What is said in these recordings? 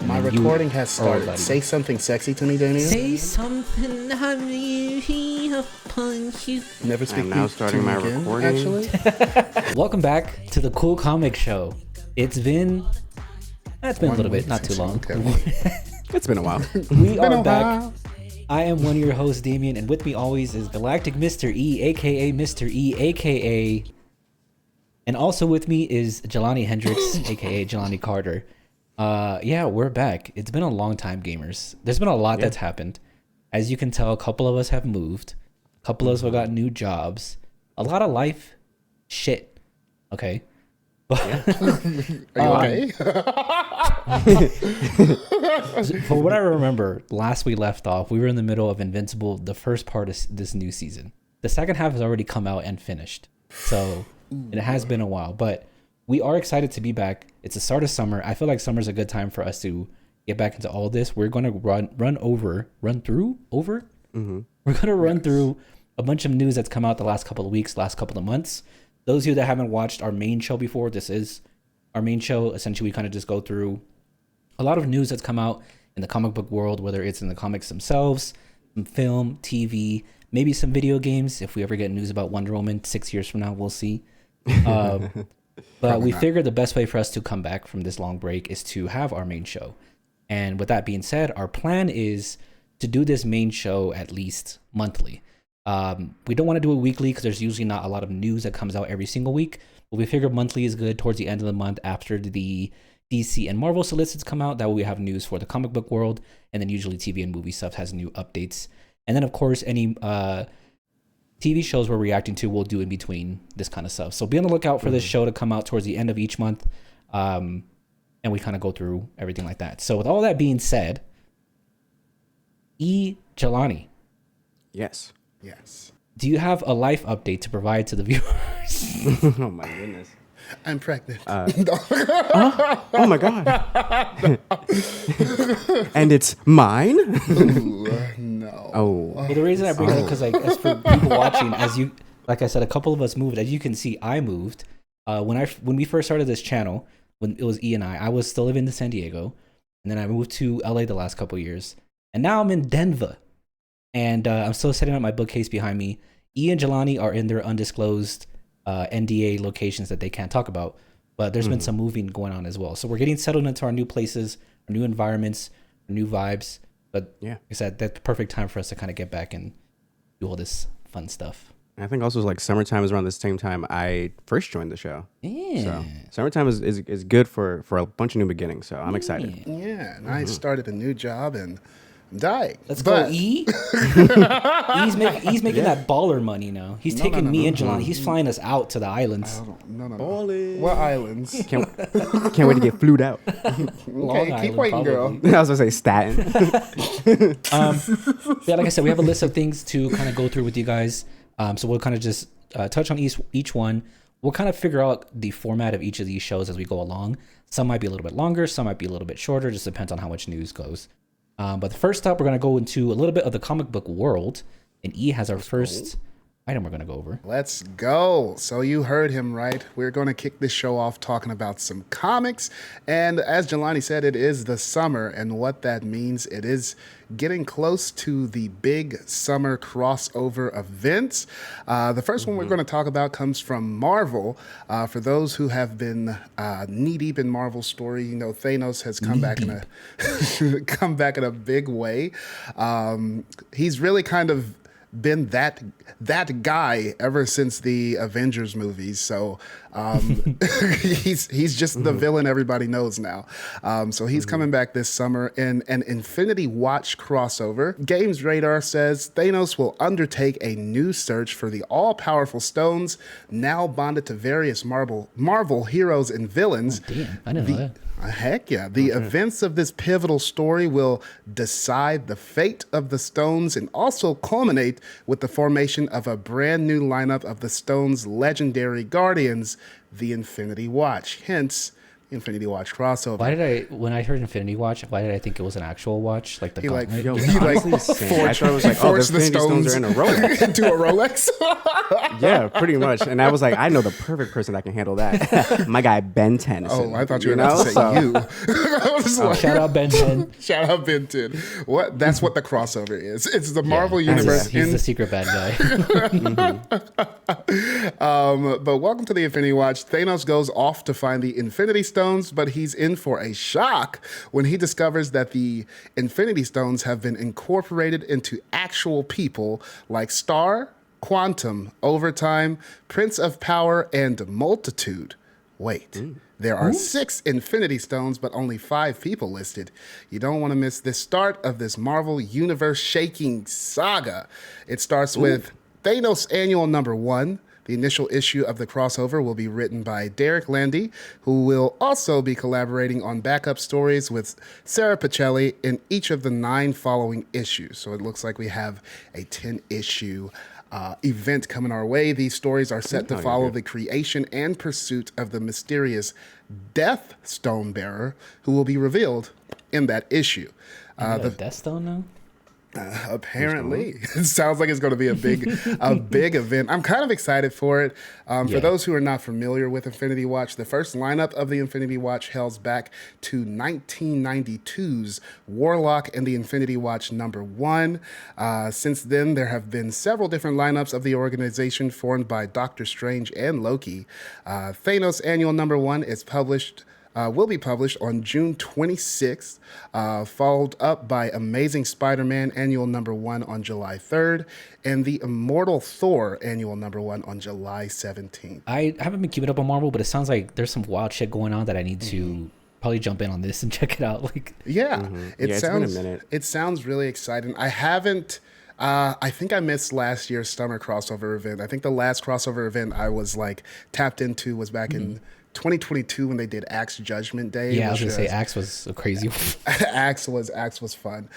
And My then recording has started. buddy. Say something sexy to me, Daniel. Say something, honey. I'll punch you. Never speak I'm now to starting me my again, recording. actually. Welcome back to the Cool Comic Show. It's been a little bit, not too long. Okay. It's been a while. We Been are a back. while. I am one of your hosts, Damien, and with me always is Galactic Mr. E, aka Mr. E, aka, and also with me is Jelani Hendricks, aka Jelani Carter. Yeah, we're back. It's been a long time, gamers. There's been a lot that's happened. As you can tell, a couple of us have moved. A couple of us have got new jobs. A lot of life shit. Okay. Are you okay? For what I remember, last we left off, we were in the middle of Invincible, the first part of this new season. The second half has already come out and finished. So it has been a while, but we are excited to be back. It's the start of summer. I feel like summer's a good time for us to get back into all this. We're going to run through. We're going to run through a bunch of news that's come out the last couple of weeks, last couple of months. Those of you that haven't watched our main show before, this is our main show. Essentially, we kind of just go through a lot of news that's come out in the comic book world, whether it's in the comics themselves, some film, TV, maybe some video games. If we ever get news about Wonder Woman 6 years from now, we'll see. But we figured the best way for us to come back from this long break is to have our main show. And with that being said, our plan is to do this main show at least monthly. We don't want to do it weekly because there's usually not a lot of news that comes out every single week. But we figured monthly is good towards the end of the month after the DC and Marvel solicits come out. That way we have news for the comic book world. And then usually TV and movie stuff has new updates. And then, of course, any TV shows we're reacting to, we'll do in between this kind of stuff. So be on the lookout for this show to come out towards the end of each month. And we kind of go through everything like that. So with all that being said, Jelani. Yes. Yes. Do you have a life update to provide to the viewers? Oh my goodness. I'm pregnant. Oh my god. And it's mine? Ooh, no. Oh. Well, the reason I bring it up because, like, as for people watching, like I said, a couple of us moved. As you can see, I moved. When we first started this channel, when it was E and I was still living in San Diego, and then I moved to LA the last couple of years, and now I'm in Denver. And I'm still setting up my bookcase behind me. E and Jelani are in their undisclosed NDA locations that they can't talk about. But there's been some moving going on as well. So we're getting settled into our new places, our new environments, our new vibes. But yeah, like I said, that's the perfect time for us to kind of get back and do all this fun stuff. I think also like summertime is around the same time I first joined the show. Yeah. So summertime is good for a bunch of new beginnings. So I'm excited. Yeah, and I started a new job and I'm dying. Let's go, E. He's making that baller money now. He's taking me and Jelani. He's flying us out to the islands. No. Ballin'. What islands? Can't wait to get flued out. Okay, keep waiting, girl. I was gonna say Staten. Yeah, like I said, we have a list of things to kind of go through with you guys. So we'll kind of just touch on each one. We'll kind of figure out the format of each of these shows as we go along. Some might be a little bit longer, some might be a little bit shorter. Just depends on how much news goes. But the first up, we're going to go into a little bit of the comic book world. And E has our first item we're going to go over. Let's go. So you heard him right. We're going to kick this show off talking about some comics. And as Jelani said, it is the summer. And what that means, it is getting close to the big summer crossover events. The first one we're going to talk about comes from Marvel. For those who have been knee-deep in Marvel's story, you know, Thanos has come back in a big way. He's really kind of been that guy ever since the Avengers movies. So he's just the villain everybody knows now. So he's coming back this summer in an Infinity Watch crossover. Games Radar says Thanos will undertake a new search for the all-powerful stones now bonded to various Marvel heroes and villains. Oh, damn, I didn't know that. Heck yeah. The events of this pivotal story will decide the fate of the Stones and also culminate with the formation of a brand new lineup of the Stones' legendary guardians, the Infinity Watch. Hence, Infinity Watch crossover. Why did when I heard Infinity Watch, why did I think it was an actual watch? Like the He like, gauntlet? Yo, he like honestly, same. I thought it was like, oh, the forged the Infinity Stones are in a Rolex. into a Rolex. Yeah, pretty much. And I was like, I know the perfect person that can handle that. My guy Ben Tennyson. Oh, I thought you were about to say you. I was like, Shout out Ben 10. shout out Ben 10. What? That's what the crossover is. It's the Marvel universe. He's the secret bad guy. But welcome to the Infinity Watch. Thanos goes off to find the Infinity Stones, but he's in for a shock when he discovers that the Infinity Stones have been incorporated into actual people like Star, Quantum, Overtime, Prince of Power, and Multitude. Wait. There are 6 Infinity Stones, but only 5 people listed. You don't want to miss the start of this Marvel universe-shaking saga. It starts with Thanos Annual Number 1. The initial issue of the crossover will be written by Derek Landy, who will also be collaborating on backup stories with Sarah Pacelli in each of the 9 following issues. So it looks like we have a 10-issue event coming our way. These stories are set to follow the creation and pursuit of the mysterious Death Stone Bearer, who will be revealed in that issue. The Death Stone now? Apparently, it sounds like it's going to be a big event. I'm kind of excited for it. For those who are not familiar with Infinity Watch, the first lineup of the Infinity Watch hails back to 1992's Warlock and the Infinity Watch number 1. Since then, there have been several different lineups of the organization formed by Doctor Strange and Loki. Thanos Annual number 1 is will be published on June 26th, followed up by Amazing Spider-Man Annual Number 1 on July 3rd, and the Immortal Thor Annual Number 1 on July 17th. I haven't been keeping up on Marvel, but it sounds like there's some wild shit going on that I need to probably jump in on this and check it out. Like, It's been a minute. It sounds really exciting. I haven't. I think I missed last year's summer crossover event. I think the last crossover event I was like tapped into was back in 2022 when they did Axe Judgment Day. Yeah, I was gonna say Axe was a crazy one. Axe was fun.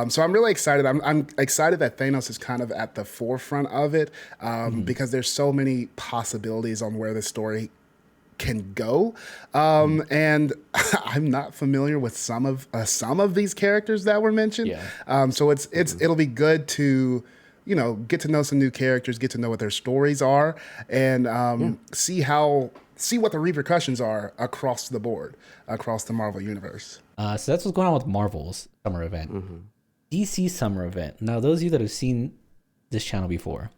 So I'm really excited. I'm excited that Thanos is kind of at the forefront of it because there's so many possibilities on where the story can go. And I'm not familiar with some of these characters that were mentioned. So it'll be good to get to know some new characters, get to know what their stories are, and see what the repercussions are across the board, across the Marvel universe. So that's what's going on with Marvel's summer event. DC summer event. Now, those of you that have seen this channel before,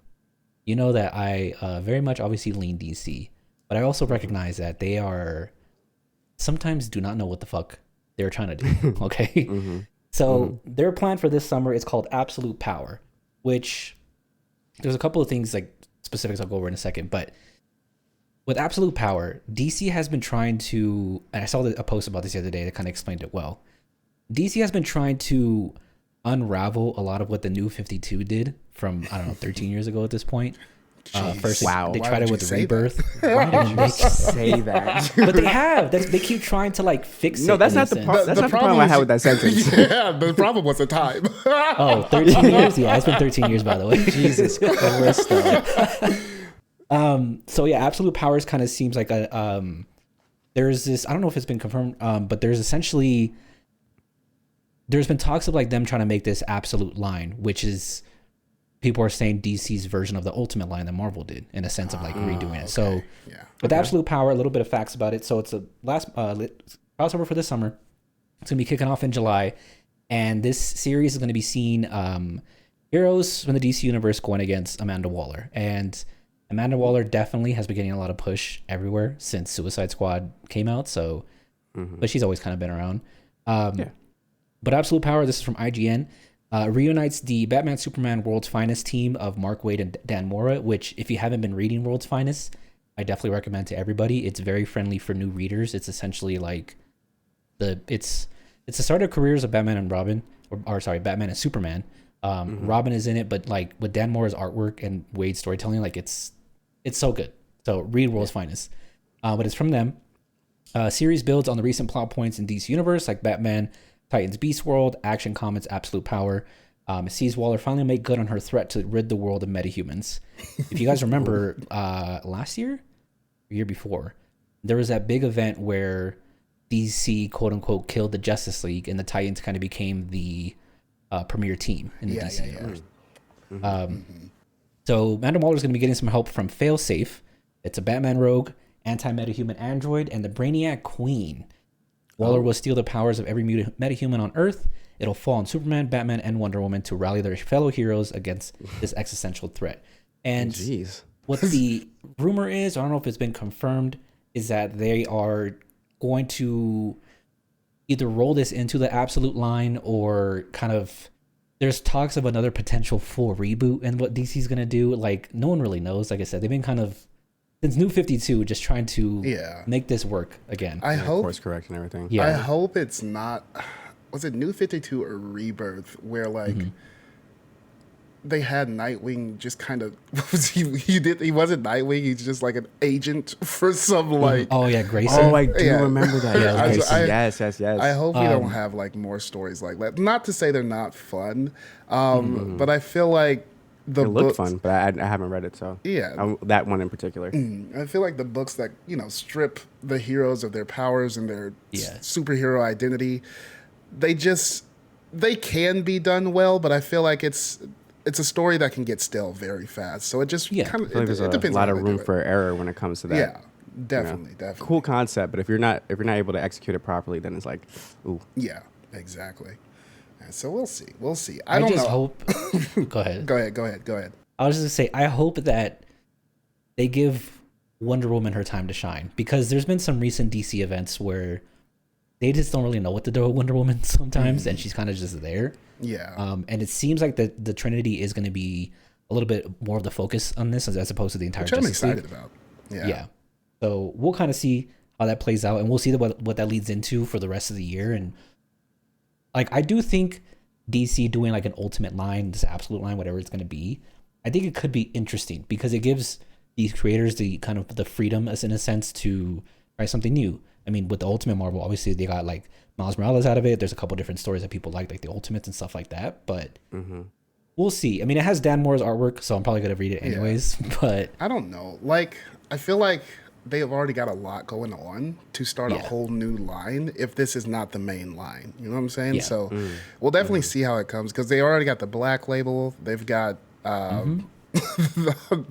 you know that I very much obviously lean DC, but I also recognize that they are sometimes do not know what the fuck they're trying to do. Okay. So their plan for this summer is called Absolute Power, which there's a couple of things like specifics I'll go over in a second, but with Absolute Power, DC has been trying to, and I saw a post about this the other day that kind of explained it well. DC has been trying to unravel a lot of what the New 52 did from, 13 years ago at this point. First, they tried it with Rebirth. Why did you say that? But they have. They keep trying to fix it. No, that's not the problem. That's not the problem I had with that sentence. Yeah, the problem was the time. 13 years? Yeah, it's been 13 years, by the way. Jesus Christ. So yeah, Absolute Powers kind of seems like there's this, I don't know if it's been confirmed, but there's been talks of like them trying to make this Absolute line, which is people are saying DC's version of the Ultimate line that Marvel did in a sense of like redoing it. So with Absolute Power, a little bit of facts about it. So it's a last crossover for this summer. It's gonna be kicking off in July, and this series is gonna be seeing heroes from the DC universe going against Amanda Waller. And Amanda Waller definitely has been getting a lot of push everywhere since Suicide Squad came out. So, but she's always kind of been around. But Absolute Power, this is from IGN, reunites the Batman Superman World's Finest team of Mark Waid and Dan Mora, which if you haven't been reading World's Finest, I definitely recommend to everybody. It's very friendly for new readers. It's essentially like it's the start of careers of Batman and Robin, or sorry, Batman and Superman. Robin is in it, but like with Dan Mora's artwork and Wade's storytelling, like it's so good. So read World's Finest. But it's from them. Series builds on the recent plot points in DC Universe, like Batman, Titans Beast World, Action Comics, Absolute Power. It sees Waller finally make good on her threat to rid the world of metahumans. If you guys remember, last year, or year before, there was that big event where DC quote unquote killed the Justice League, and the Titans kind of became the premier team in the DC universe. So Amanda Waller is going to be getting some help from Failsafe. It's a Batman rogue, anti-metahuman android, and the Brainiac Queen. Waller will steal the powers of every metahuman on Earth. It'll fall on Superman, Batman, and Wonder Woman to rally their fellow heroes against this existential threat. And what the rumor is, I don't know if it's been confirmed, is that they are going to either roll this into the Absolute line or kind of, there's talks of another potential full reboot and what DC's going to do. Like, no one really knows. Like I said, they've been kind of, since New 52, just trying to make this work again. I hope, course correct and everything. Yeah. I hope it's not, was it New 52 or Rebirth, where like they had Nightwing just kind of, he wasn't Nightwing, he's just like an agent for some like. Oh yeah, Grayson. Oh, I do remember that. Yes. I hope we don't have like more stories like that. Not to say they're not fun, but I feel like it looked fun, but I haven't read it, so that one in particular. I feel like the books that strip the heroes of their powers and their superhero identity, they can be done well, but I feel like it's a story that can get stale very fast. So it just kind of there's a lot of room for error when it comes to that. Yeah, definitely. Cool concept, but if you're not able to execute it properly, then it's like, ooh. Yeah, exactly. So we'll see. I just hope. Go ahead. Go ahead. I was just gonna say, I hope that they give Wonder Woman her time to shine, because there's been some recent DC events where they just don't really know what to do with Wonder Woman sometimes, and she's kind of just there. Yeah. And it seems like the Trinity is going to be a little bit more of the focus on this as opposed to the entire Justice League. Which I'm excited about. Yeah. So we'll kind of see how that plays out, and we'll see what that leads into for the rest of the year. And like, I do think DC doing like an ultimate line, this absolute line, whatever it's going to be, I think it could be interesting because it gives these creators the kind of the freedom, as in a sense, to try something new. I mean, with the Ultimate Marvel, obviously they got like Miles Morales out of it. There's a couple different stories that people like the Ultimates and stuff like that. But we'll see. I mean, it has Dan Moore's artwork, so I'm probably gonna read it anyways. But I don't know. Like, I feel like they have already got a lot going on to start a whole new line if this is not the main line. You know what I'm saying? Yeah. So we'll definitely see how it comes, because they already got the Black Label. They've got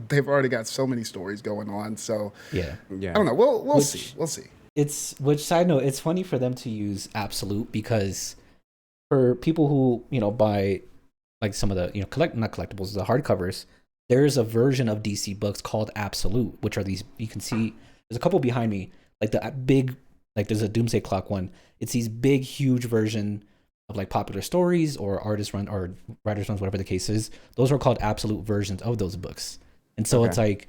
they've already got so many stories going on. So I don't know. We'll see. We'll see. Side note, it's funny for them to use Absolute, because for people who buy like some of the not collectibles, the hardcovers, there's a version of DC books called Absolute, which are these, you can see there's a couple behind me, like the big, like there's a Doomsday Clock one. It's these big huge version of like popular stories or artist run or writers runs, whatever the case is. Those are called Absolute versions of those books. And so it's like,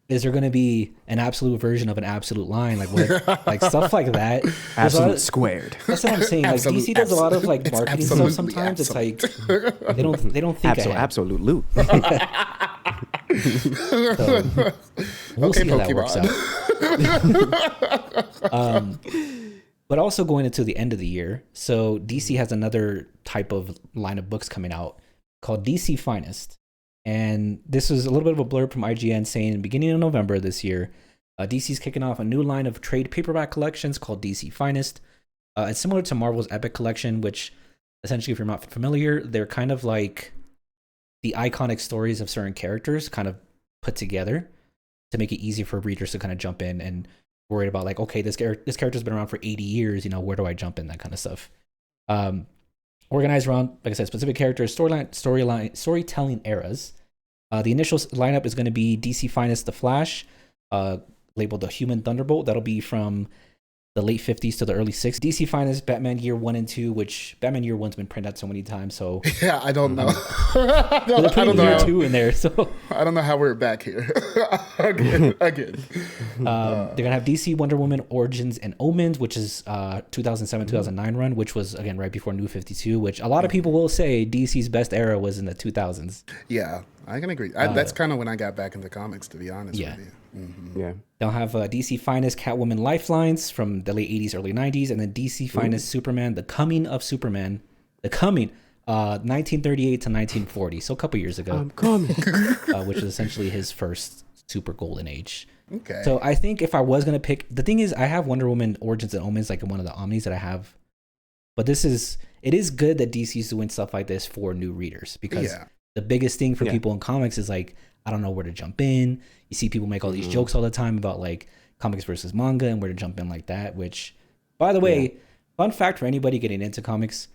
is there going to be an Absolute version of an Absolute line, like what, like stuff like that? Absolute squared. That's what I'm saying. Like DC does a lot of like marketing stuff sometimes. It's like they don't think ahead. Absolute loot. So, we'll see how that works out. But also going into the end of the year, so DC has another type of line of books coming out called DC Finest. And this is a little bit of a blurb from IGN saying, beginning of November this year, DC's kicking off a new line of trade paperback collections called DC Finest. It's similar to Marvel's Epic Collection, which essentially, if you're not familiar, they're kind of like the iconic stories of certain characters kind of put together to make it easy for readers to kind of jump in and worried about like, okay, this character's been around for 80 years, where do I jump in, that kind of stuff. Organized around, like I said, specific characters, storytelling eras. The initial lineup is going to be DC Finest The Flash, labeled the Human Thunderbolt. That'll be from the late 50s to the early 60s. DC Finest Batman Year 1 and 2, which Batman Year 1's been printed out so many times. So yeah, I don't know. I don't know. Year 2 in there, so I don't know how we're back here again. They're gonna have DC Wonder Woman Origins and Omens, which is 2007-2009 run, which was again right before New 52. Which a lot of people will say DC's best era was in the 2000s. Yeah, I can agree. That's kind of when I got back into comics, to be honest with you. Yeah. They'll have DC Finest Catwoman Lifelines from the late 80s, early 90s, and then DC Finest Superman, The Coming of Superman, 1938 to 1940, so a couple years ago. I'm coming. Which is essentially his first super golden age. Okay. So I think if I was gonna pick, the thing is, I have Wonder Woman Origins and Omens like in one of the Omnis that I have, but it is good that DC's doing stuff like this for new readers, because the biggest thing for people in comics is like, I don't know where to jump in. You see people make all these jokes all the time about like comics versus manga and where to jump in like that. Which, by the way, fun fact for anybody getting into comics.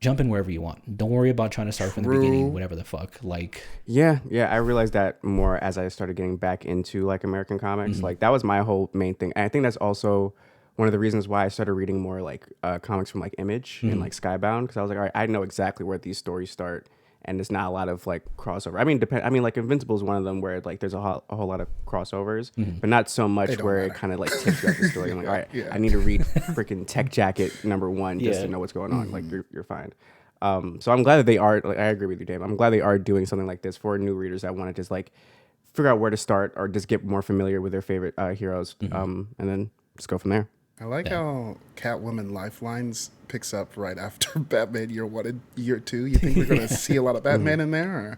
Jump in wherever you want. Don't worry about trying to start from the beginning, whatever the fuck. Like, yeah, I realized that more as I started getting back into like American comics. Like that was my whole main thing. And I think that's also one of the reasons why I started reading more like comics from like Image and like Skybound, because I was like, all right, I know exactly where these stories start, and there's not a lot of like crossover. I mean, like Invincible is one of them where like there's a whole lot of crossovers, but not so much where it kind of like takes you out the story. I'm like, all right, I need to read freaking Tech Jacket #1 just to know what's going on. Like you're fine. So I'm glad that they are. Like, I agree with you, Dave. I'm glad they are doing something like this for new readers that want to just like figure out where to start or just get more familiar with their favorite heroes, and then just go from there. I like how Catwoman Lifelines picks up right after Batman Year 1 and Year 2. You think we're going to see a lot of Batman in there? Or?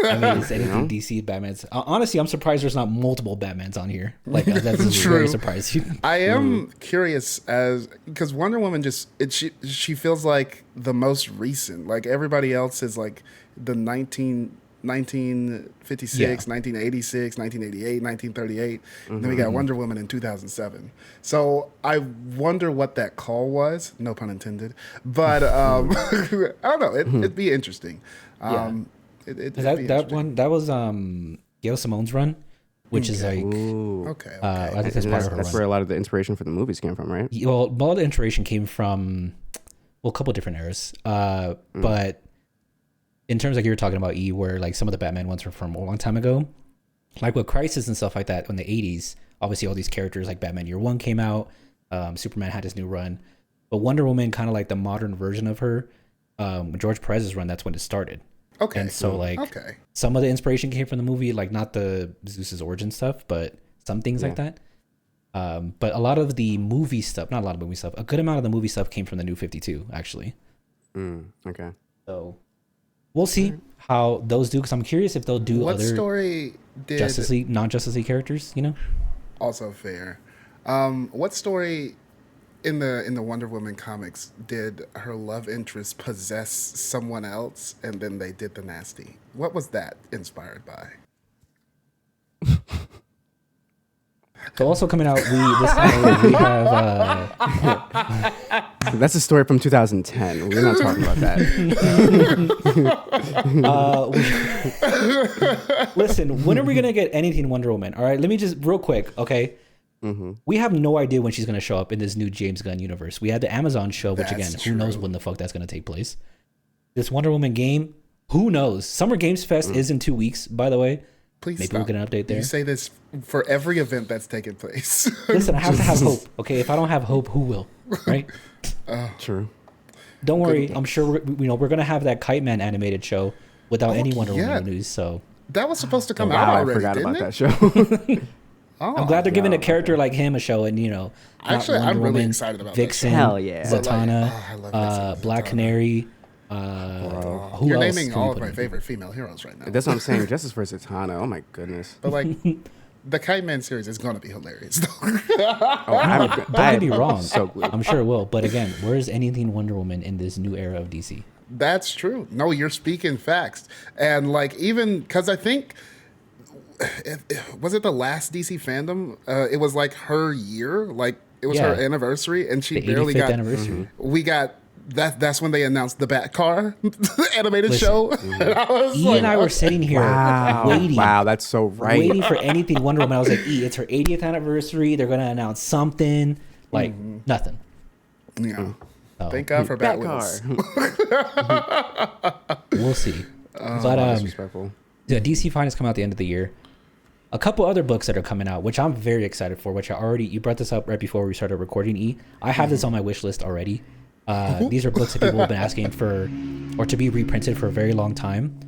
I mean, is anything DC Batman's? Honestly, I'm surprised there's not multiple Batmans on here. Like that's very surprising. I am curious because Wonder Woman she feels like the most recent. Like everybody else is like the 1956, 1986, 1988, 1938. And then we got Wonder Woman in 2007. So I wonder what that call was. No pun intended. But I don't know. It'd be interesting. That was Gail Simone's run, which is like okay. I think that's where a lot of the inspiration for the movies came from, right? Well, a lot of the inspiration came from a couple different eras, but. In terms like you were talking about where like some of the Batman ones were from a long time ago, like with Crisis and stuff like that in the 80s, obviously all these characters like Batman Year 1 came out, Superman had his new run, but Wonder Woman, kind of like the modern version of her, when George Perez's run, that's when it started. Okay. And so like some of the inspiration came from the movie, like not the Zeus's origin stuff, but some things like that. But a lot of the movie stuff, not a lot of movie stuff, a good amount of the movie stuff came from the New 52, actually. Okay. So we'll see how those do, because I'm curious if they'll do what other story did Justice League, non-Justice League characters, you know? Also fair. What story in the Wonder Woman comics did her love interest possess someone else and then they did the nasty? What was that inspired by? So also coming out, we have that's a story from 2010. We're not talking about that. Listen, when are we gonna get anything Wonder Woman? All right, let me just real quick, okay? We have no idea when she's gonna show up in this new James Gunn universe. We had the Amazon show, which who knows when the fuck that's gonna take place. This Wonder Woman game, who knows? Summer Games Fest is in 2 weeks, by the way. Please maybe stop. we'll get an update there. You say this for every event that's taking place. Listen, I have to have hope. Okay, if I don't have hope, who will? Right? True. Don't worry. I'm sure we're gonna have that Kite Man animated show without any Wonder Woman news. So that was supposed to come out already. I forgot didn't about it? that show. I'm glad they're giving a character like him a show, and actually, I'm really excited about Vixen, Hell yeah. Zatanna, Black Canary. You're naming all of my favorite female heroes right now. That's what I'm saying. Justice for Zatanna. Oh my goodness. But like, the Kite Man series is gonna be hilarious. Don't get me wrong. I'm sure it will. But again, where is anything Wonder Woman in this new era of DC? That's true. No, you're speaking facts. And like, even because I think, was it the last DC fandom? It was like her year. Like it was her anniversary, and she barely got. Anniversary. We got. That's when they announced the Bat Car animated show. And I were sitting here waiting. Wow, that's so right. Waiting for anything Wonder Woman. I was like, it's her 80th anniversary. They're going to announce something. Like, nothing. Yeah. Thank God for Bat Car. We'll see. But DC Finals come out at the end of the year. A couple other books that are coming out, which I'm very excited for, which you brought this up right before we started recording, I have this on my wish list already. These are books that people have been asking for, or to be reprinted for a very long time.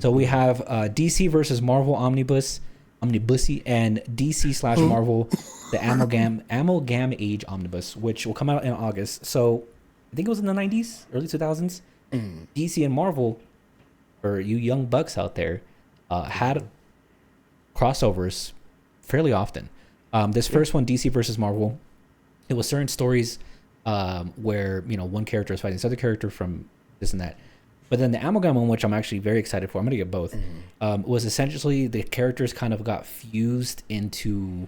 So we have DC versus Marvel Omnibussy, and DC / Marvel, the Amalgam Age Omnibus, which will come out in August. So I think it was in the 90s, early 2000s. DC and Marvel, for you young bucks out there, had crossovers fairly often. This first one, DC versus Marvel, it was certain stories where one character is fighting this other character from this and that. But then the Amalgam one, which I'm actually very excited for, I'm gonna get both. Was essentially the characters kind of got fused into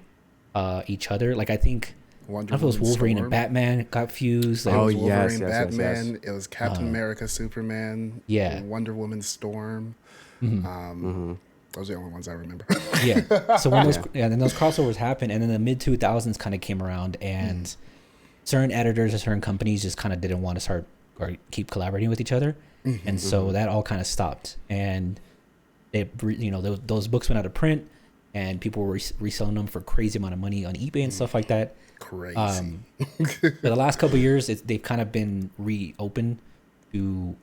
each other. Like I think I don't know if it was Wolverine and Batman got fused. Like, It was yes, Wolverine, yes, Batman. yes. It was Captain America, Superman. Yeah. Wonder Woman, Storm. Those are the only ones I remember. Yeah. So when then those crossovers happened, and then the mid 2000s kind of came around, and certain editors of certain companies just kind of didn't want to start or keep collaborating with each other, and so that all kind of stopped. And those books went out of print, and people were reselling them for crazy amount of money on eBay and stuff like that. Crazy. But the last couple of years, they've kind of been reopened to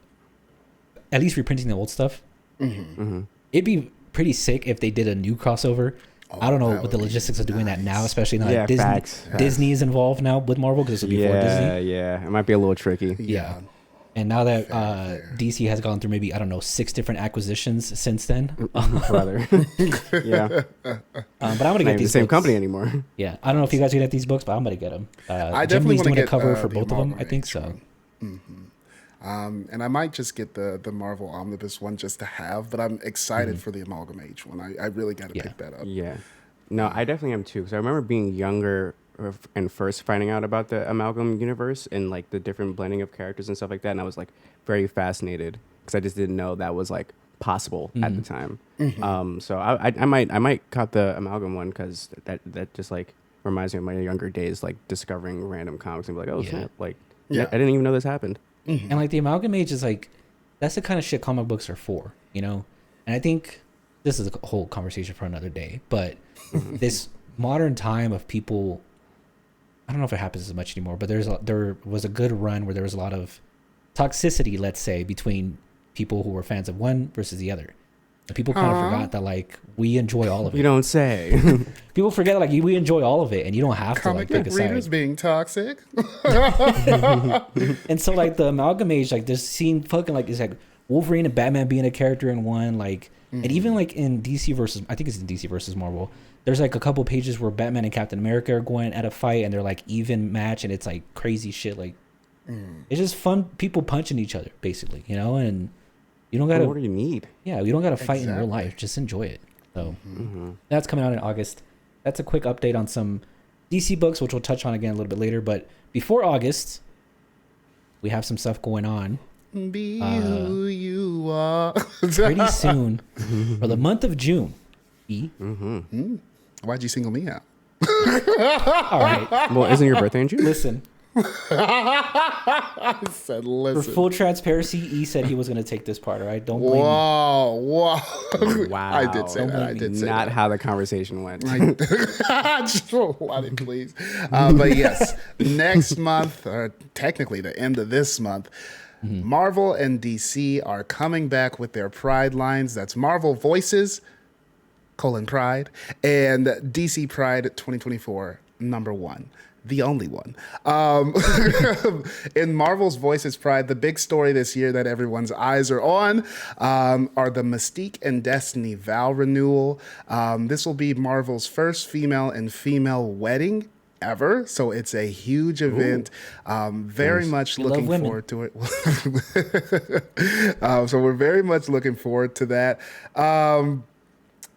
at least reprinting the old stuff. It'd be pretty sick if they did a new crossover. I don't know what the logistics of doing that now, especially now that Disney is involved now with Marvel, because this will be before Disney. Yeah, it might be a little tricky. Yeah. And now that DC has gone through maybe, I don't know, 6 different acquisitions since then. Brother. Yeah. But I'm going to get these the same books. company anymore. Yeah. I don't know if you guys get these books, but I'm going to get them. I Jim definitely Lee's want to doing get a cover for the both of them, I Amalgam think Age so. one. And I might just get the Marvel Omnibus one just to have, but I'm excited for the Amalgam Age one. I really got to pick that up. Yeah. No, I definitely am too. Because I remember being younger and first finding out about the Amalgam universe and like the different blending of characters and stuff like that. And I was like very fascinated because I just didn't know that was like possible at the time. So I might cop the Amalgam one because that just like reminds me of my younger days, like discovering random comics and be like, oh snap, like I didn't even know this happened. And like the Amalgam Age is like, that's the kind of shit comic books are for, And I think this is a whole conversation for another day, but this modern time of people, I don't know if it happens as much anymore, but there was a good run where there was a lot of toxicity, let's say, between people who were fans of one versus the other. And people kind of forgot that like we enjoy all of it. You don't say. People forget like we enjoy all of it, and you don't have to like pick a readers side. being toxic. And so like the Amalgam Age, like this scene fucking like it's like Wolverine and Batman being a character in one, like, and even like in DC versus, I think it's in DC versus Marvel. There's like a couple pages where Batman and Captain America are going at a fight, and they're like even match, and it's like crazy shit. Like it's just fun, people punching each other, basically, and you don't gotta. What do you need? Yeah, you don't gotta fight in real life. Just enjoy it. So that's coming out in August. That's a quick update on some DC books, which we'll touch on again a little bit later. But before August, we have some stuff going on. Be who you are. Pretty soon, for the month of June. Why'd you single me out? All right, Well, isn't your birthday in June? listen. I said, For listen. full transparency, E said he was going to take this part. All right, don't blame me. Whoa. Wow. I did say that. I did say Not that. how the conversation went. Just let it please. But yes, next month, or technically the end of this month, Marvel and DC are coming back with their Pride lines. That's Marvel Voices, Pride, and DC Pride 2024, #1. The only one. In Marvel's Voices Pride, the big story this year that everyone's eyes are on are the Mystique and Destiny vow renewal. This will be Marvel's first female and female wedding ever, so it's a huge event. Very much looking forward to it. So we're very much looking forward to that.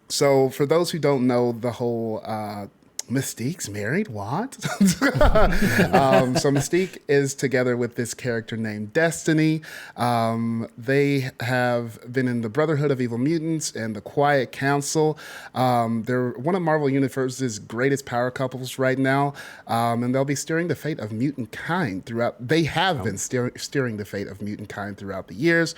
So for those who don't know, the whole Mystique's married? What? So Mystique is together with this character named Destiny. They have been in the Brotherhood of Evil Mutants and the Quiet Council. They're one of Marvel Universe's greatest power couples right now, and they'll be steering the fate of mutant kind throughout. They have been steering the fate of mutant kind throughout the years.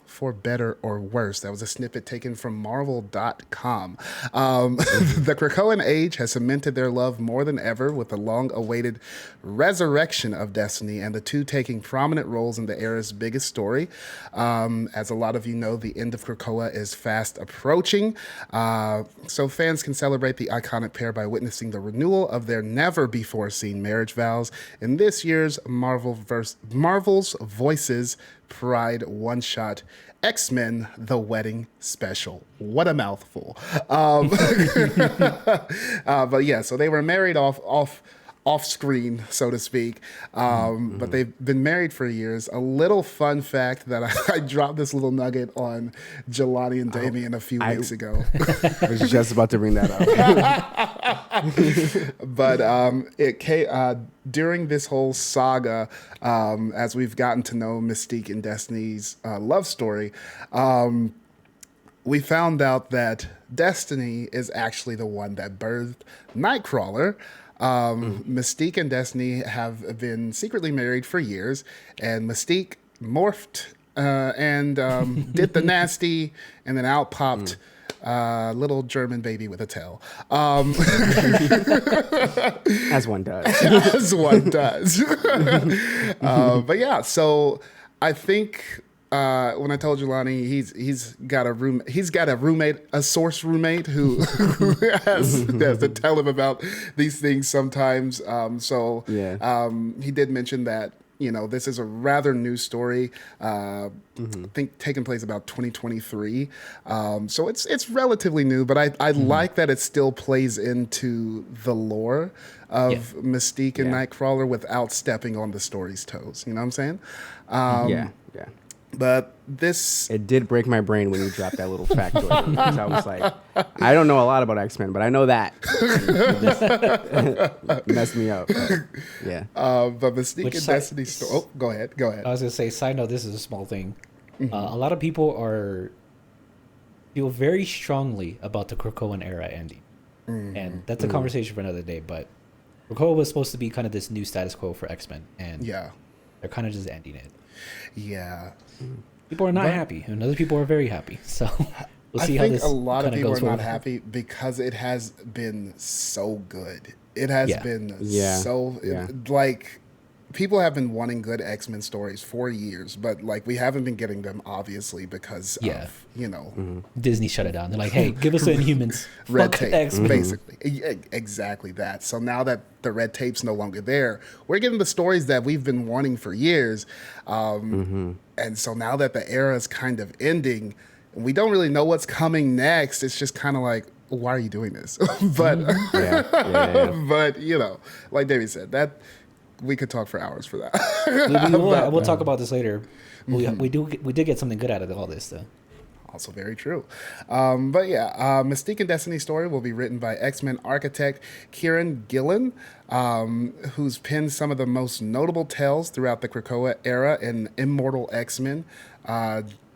For better or worse. That was a snippet taken from Marvel.com. The Krakoan Age has cemented their love more than ever with the long-awaited resurrection of Destiny and the two taking prominent roles in the era's biggest story. As a lot of you know, the end of Krakoa is fast approaching, so fans can celebrate the iconic pair by witnessing the renewal of their never-before-seen marriage vows in this year's Marvel's Voices Pride one-shot X-Men The Wedding Special. What a mouthful. But yeah, so they were married off screen, so to speak. But they've been married for years. A little fun fact that I dropped this little nugget on Jelani and Damien a few weeks ago. I was just about to bring that up. But it came during this whole saga, as we've gotten to know Mystique and Destiny's love story. We found out that Destiny is actually the one that birthed Nightcrawler. Mystique and Destiny have been secretly married for years, and Mystique morphed and did the nasty, and then out popped little German baby with a tail. As one does. As one does. But yeah, so I think when I told Jelani he's got a roommate, a source roommate who has to tell him about these things sometimes. He did mention that, you know, this is a rather new story. I think taking place about 2023. So it's relatively new, but I like that it still plays into the lore of Mystique and Nightcrawler without stepping on the story's toes. You know what I'm saying? Yeah. But this... It did break my brain when you dropped that little factoid. Because I was like, I don't know a lot about X-Men, but I know that. Messed me up. But, yeah. But Mystique and Destiny... Oh, go ahead. I was going to say, side note, this is a small thing. A lot of people feel very strongly about the Krakoan era ending. And that's a conversation for another day. But Krakoa was supposed to be kind of this new status quo for X-Men. And they're kind of just ending it. Yeah. People are not happy, and other people are very happy. So we'll see how this. I think a lot of people are forward. not happy because it has been so good. It has been so like people have been wanting good X-Men stories for years, but like we haven't been getting them obviously because of, you know, Disney shut it down. They're like, hey, give us the Inhumans. Red tape, basically. Exactly that. So now that the red tape's no longer there, we're getting the stories that we've been wanting for years. And so now that the era is kind of ending, we don't really know what's coming next. It's just kind of like, why are you doing this? But but you know, like David said, that we could talk for hours for that. We'll talk about this later. We did get something good out of all this though. Also very true. But yeah, Mystique and Destiny's story will be written by X-Men architect Kieran Gillen, who's penned some of the most notable tales throughout the Krakoa era in Immortal X-Men.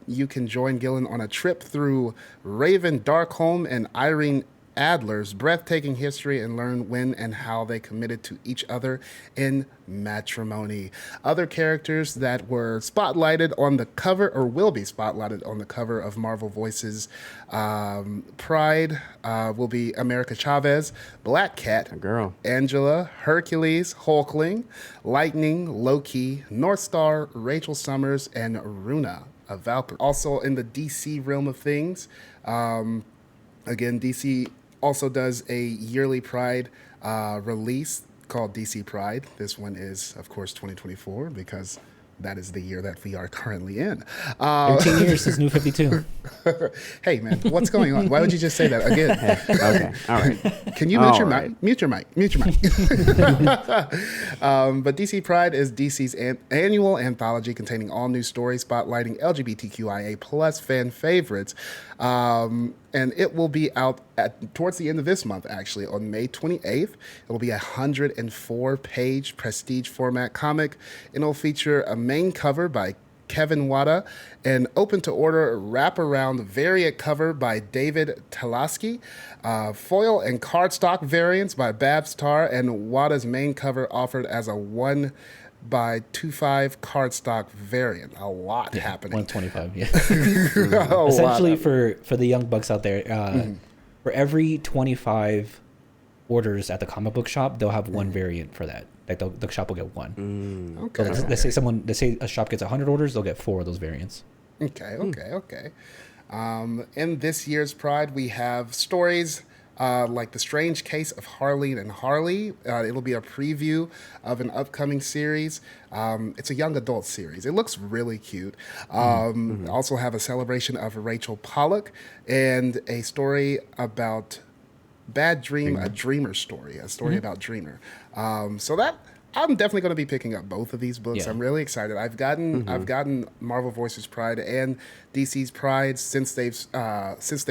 You can join Gillen on a trip through Raven Darkholme and Irene Adler's breathtaking history and learn when and how they committed to each other in matrimony. Other characters that were spotlighted on the cover or will be spotlighted on the cover of Marvel Voices Pride will be America Chavez, Black Cat, a girl, Angela, Hercules, Hulkling, Lightning, Loki, North Star, Rachel Summers, and Runa, a Valkyrie. Also in the DC realm of things, again, DC also does a yearly Pride release called DC Pride. This one is, of course, 2024 because that is the year that we are currently in. 13 years since New 52. Hey, man, what's going on? Why would you just say that again? Okay, all right. Can you mute your mic? Mute your mic. But DC Pride is DC's annual anthology containing all new stories spotlighting LGBTQIA plus fan favorites. And it will be out towards the end of this month, actually, on May 28th. It will be a 104-page prestige format comic. It'll feature a main cover by Kevin Wada, an open-to-order wraparound variant cover by David Talaski, foil and cardstock variants by Babs Tarr, and Wada's main cover offered as a 1x25 cardstock variant. A lot happening. 125, yeah. Essentially, for the young bucks out there, for every 25 orders at the comic book shop, they'll have one variant for that. Like the shop will get one. Okay. So let's say a shop gets 100 orders, they'll get 4 of those variants. Okay. In this year's Pride, we have stories like The Strange Case of Harleen and Harley. It'll be a preview of an upcoming series. It's a young adult series. It looks really cute. Also have a celebration of Rachel Pollack and a story about Bad Dream, a Dreamer story, a story about Dreamer. So that I'm definitely going to be picking up both of these books. Yeah. I'm really excited. I've gotten Marvel Voices Pride and DC's Pride since they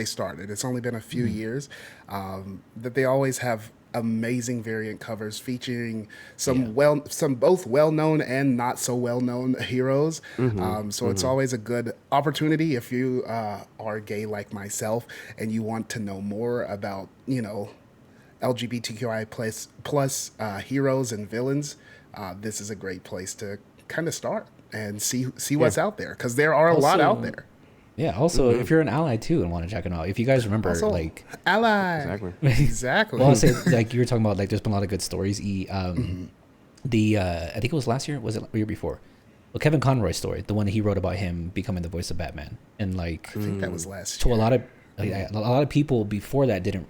started. It's only been a few years. That they always have amazing variant covers featuring some both well-known and not so well-known heroes. So it's always a good opportunity if you are gay like myself and you want to know more about, LGBTQI plus heroes and villains. This is a great place to kind of start and see what's out there, because there are a lot out there. Yeah. Also, if you're an ally too and want to check it out, if you guys remember, ally, exactly. Well, I'll say, like you were talking about, like there's been a lot of good stories. I think it was last year. Was it the year before? Well, Kevin Conroy's story, the one that he wrote about him becoming the voice of Batman, and like I think that was last to year. a lot of people before that didn't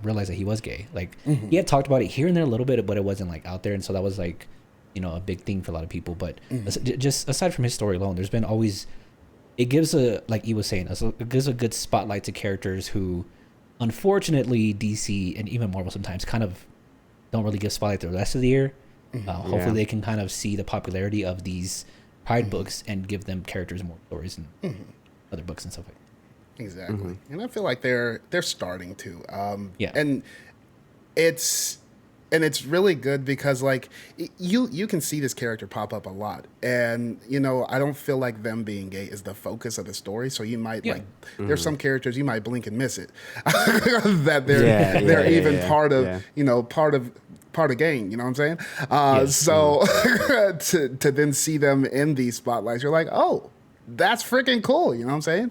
realize that he was gay. Like he had talked about it here and there a little bit, but it wasn't like out there, and so that was like a big thing for a lot of people. But just aside from his story alone, there's been always, it gives like he was saying, it gives a good spotlight to characters who, unfortunately, DC and even Marvel sometimes kind of don't really give spotlight the rest of the year. Hopefully they can kind of see the popularity of these Pride books and give them characters more stories and other books and stuff like that. Exactly. And I feel like they're starting to. Yeah. And it's really good because like you can see this character pop up a lot, and I don't feel like them being gay is the focus of the story. So you might like there's some characters you might blink and miss it that they're even part of part of gang, you know what I'm saying? So to then see them in these spotlights, you're like, oh, that's freaking cool, you know what I'm saying?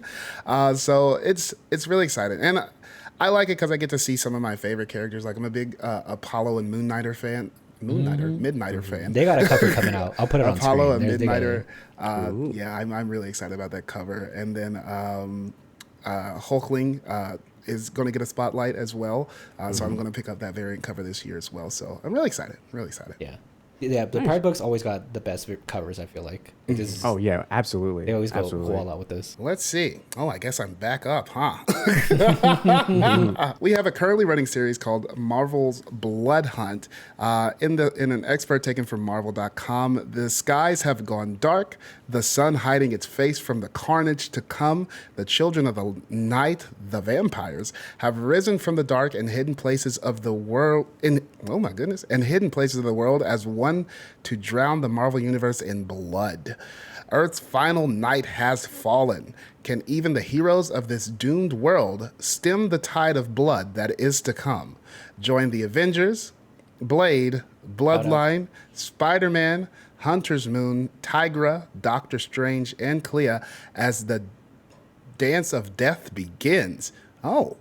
So it's really exciting, and I like it because I get to see some of my favorite characters. Like I'm a big Apollo and Midnighter fan. They got a cover coming out. I'll put it on Apollo screen. and Midnighter. Yeah, I'm really excited about that cover. And then Hulkling is going to get a spotlight as well. So I'm going to pick up that variant cover this year as well. So I'm really excited. Really excited. Yeah. Yeah, the Pride books always got the best covers, I feel like. Oh, yeah, absolutely. They always go all out with this. Let's see. Oh, I guess I'm back up, huh? We have a currently running series called Marvel's Bloodhunt. In an expert taken from Marvel.com, the skies have gone dark, the sun hiding its face from the carnage to come. The children of the night, the vampires, have risen from the dark and hidden places of the world hidden places of the world as one to drown the Marvel Universe in blood. Earth's final night has fallen. Can even the heroes of this doomed world stem the tide of blood that is to come? Join the Avengers, Blade, Bloodline, Spider-Man, Hunter's Moon, Tigra, Doctor Strange, and Clea as the dance of death begins. Oh.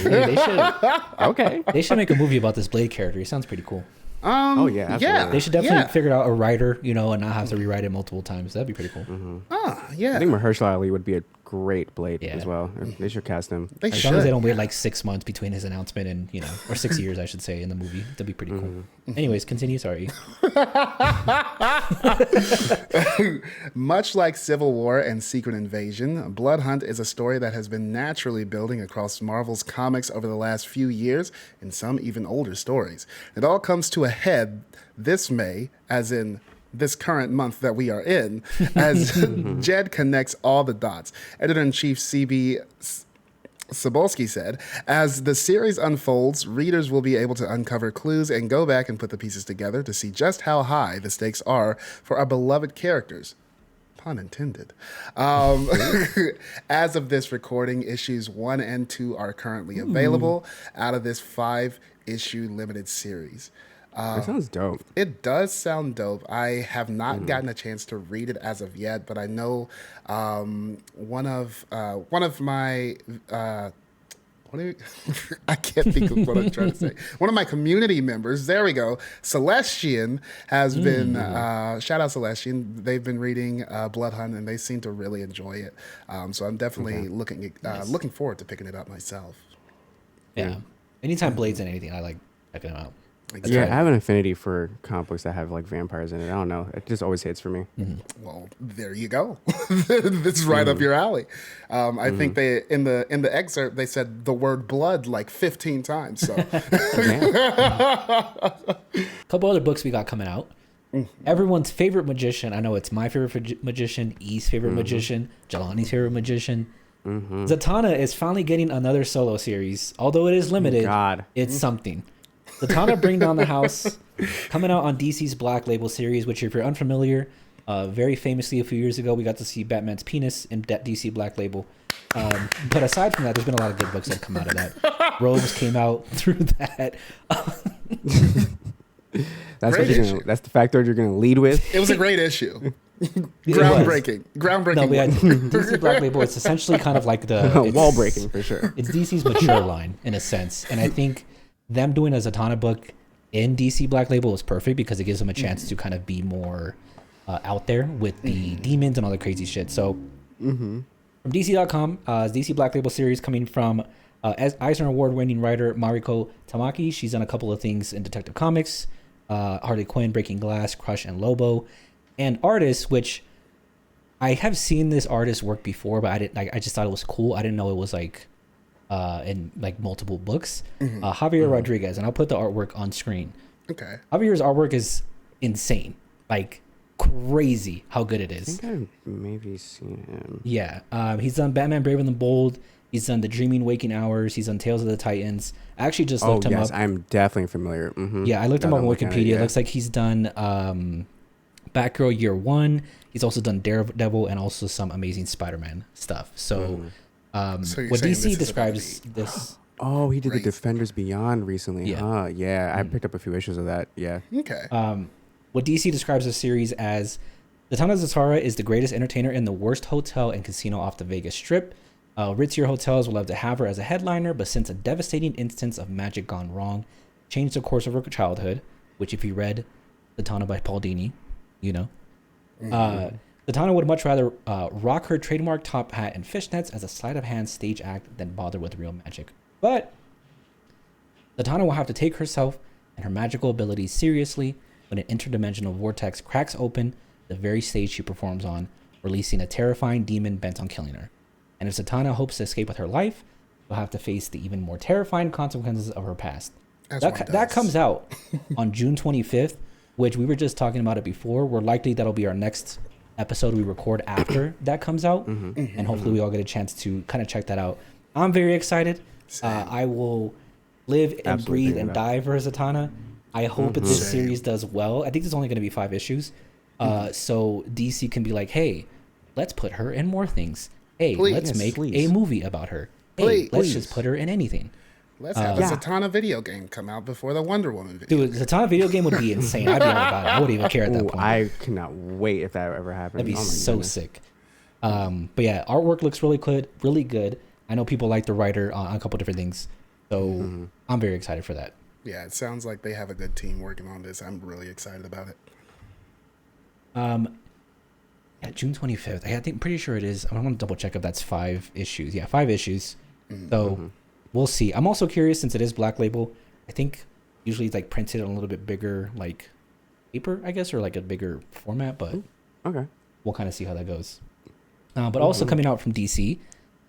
They should make a movie about this Blade character. He sounds pretty cool. Absolutely. They should definitely figure out a writer, and not have to rewrite it multiple times. That'd be pretty cool. Oh, yeah. I think Mahershala Ali would be a great Blade as well. They should cast him. As long as they don't wait like 6 months between his announcement and, or 6 years, I should say, in the movie. That'd be pretty cool. Anyways, continue. Sorry. Much like Civil War and Secret Invasion, Bloodhunt is a story that has been naturally building across Marvel's comics over the last few years, and some even older stories. It all comes to a head this May, as in this current month that we are in, as Jed connects all the dots. Editor-in-Chief C.B. Sobolski said, as the series unfolds, readers will be able to uncover clues and go back and put the pieces together to see just how high the stakes are for our beloved characters. Pun intended. As of this recording, issues 1 and 2 are currently available out of this 5-issue limited series. That sounds dope. It does sound dope. I have not gotten a chance to read it as of yet, but I know one of my I can't think of what I'm trying to say. One of my community members, there we go, Celestian, has been shout out Celestian. They've been reading Bloodhunt and they seem to really enjoy it. So I'm definitely looking forward to picking it up myself. Yeah. Anytime Blade's in anything, I like checking them out. Exactly. Yeah, I have an affinity for comic books that have like vampires in it. I don't know. It just always hits for me. Well, there you go. This is right up your alley. I think they in the excerpt they said the word blood like 15 times. So A couple other books we got coming out. Everyone's favorite magician. I know it's my favorite magician, E's favorite magician, Jelani's favorite magician. Zatanna is finally getting another solo series. Although it is limited, God. it's something. Zatanna Bring Down the House, coming out on DC's Black Label series, which if you're unfamiliar, very famously a few years ago, we got to see Batman's penis in DC Black Label. But aside from that, there's been a lot of good books that have come out of that. Rogues came out through that. That's the factor you're gonna lead with. it was a great issue. Groundbreaking. No, we had DC Black Label. It's essentially kind of like the Wall breaking for sure. It's DC's mature line in a sense, and I think them doing a Zatanna book in DC Black Label is perfect because it gives them a chance to kind of be more out there with the demons and all the crazy shit. So from DC.com, DC Black Label series coming from Eisner Award-winning writer Mariko Tamaki. She's done a couple of things in Detective Comics, Harley Quinn, Breaking Glass, Crush, and Lobo. And artist, which I have seen this artist work before, but I didn't. I just thought it was cool. I didn't know it was like in like multiple books. Javier Rodriguez, and I'll put the artwork on screen. Okay. Javier's artwork is insane, like crazy how good it I is. think I've maybe seen him. Yeah, he's done Batman Brave and the Bold. He's done The Dreaming Waking Hours. He's done Tales of the Titans. I actually just looked him up. I'm definitely familiar. Yeah, I looked him up on looking at Wikipedia. it, It looks like he's done Batgirl Year One. He's also done Daredevil and also some Amazing Spider-Man stuff. So, So you're what saying DC this is describes about this. Oh, he did Crazy. the Defenders Beyond recently. Yeah. Yeah. I picked up a few issues of that. Yeah. Okay. What DC describes the series as Zatanna Zatara is the greatest entertainer in the worst hotel and casino off the Vegas Strip. Ritzier hotels would love to have her as a headliner, but since a devastating instance of magic gone wrong changed the course of her childhood, which if you read Zatanna by Paul Dini, you know, Zatanna would much rather rock her trademark top hat and fishnets as a sleight of hand stage act than bother with real magic. But Zatanna will have to take herself and her magical abilities seriously when an interdimensional vortex cracks open the very stage she performs on, releasing a terrifying demon bent on killing her. And if Zatanna hopes to escape with her life, she'll have to face the even more terrifying consequences of her past. That comes out on June 25th, which we were just talking about it before. We're likely that'll be our next episode we record after that comes out. And hopefully we all get a chance to kind of check that out. I'm very excited. I will live and breathe and die for Zatanna. I hope that this series does well. I think there's only going to be 5 issues. So DC can be like, hey, let's put her in more things. Hey, let's make a movie about her. Hey, let's just put her in anything. Let's have a Zatanna video game come out before the Wonder Woman video. Dude, Zatanna video game would be insane. I'd be all about it. I wouldn't even care at that point. I cannot wait if that ever happens. That'd be so sick. But yeah, artwork looks really good. Really good. I know people like the writer on a couple different things. So I'm very excited for that. Yeah, it sounds like they have a good team working on this. I'm really excited about it. Yeah, June 25th. I think pretty sure it is. I'm going to double check if that's 5 issues. Yeah, 5 issues. So we'll see. I'm also curious since it is Black Label. I think usually it's like printed on a little bit bigger like paper, I guess, or like a bigger format. But Okay. we'll kind of see how that goes. But also coming out from DC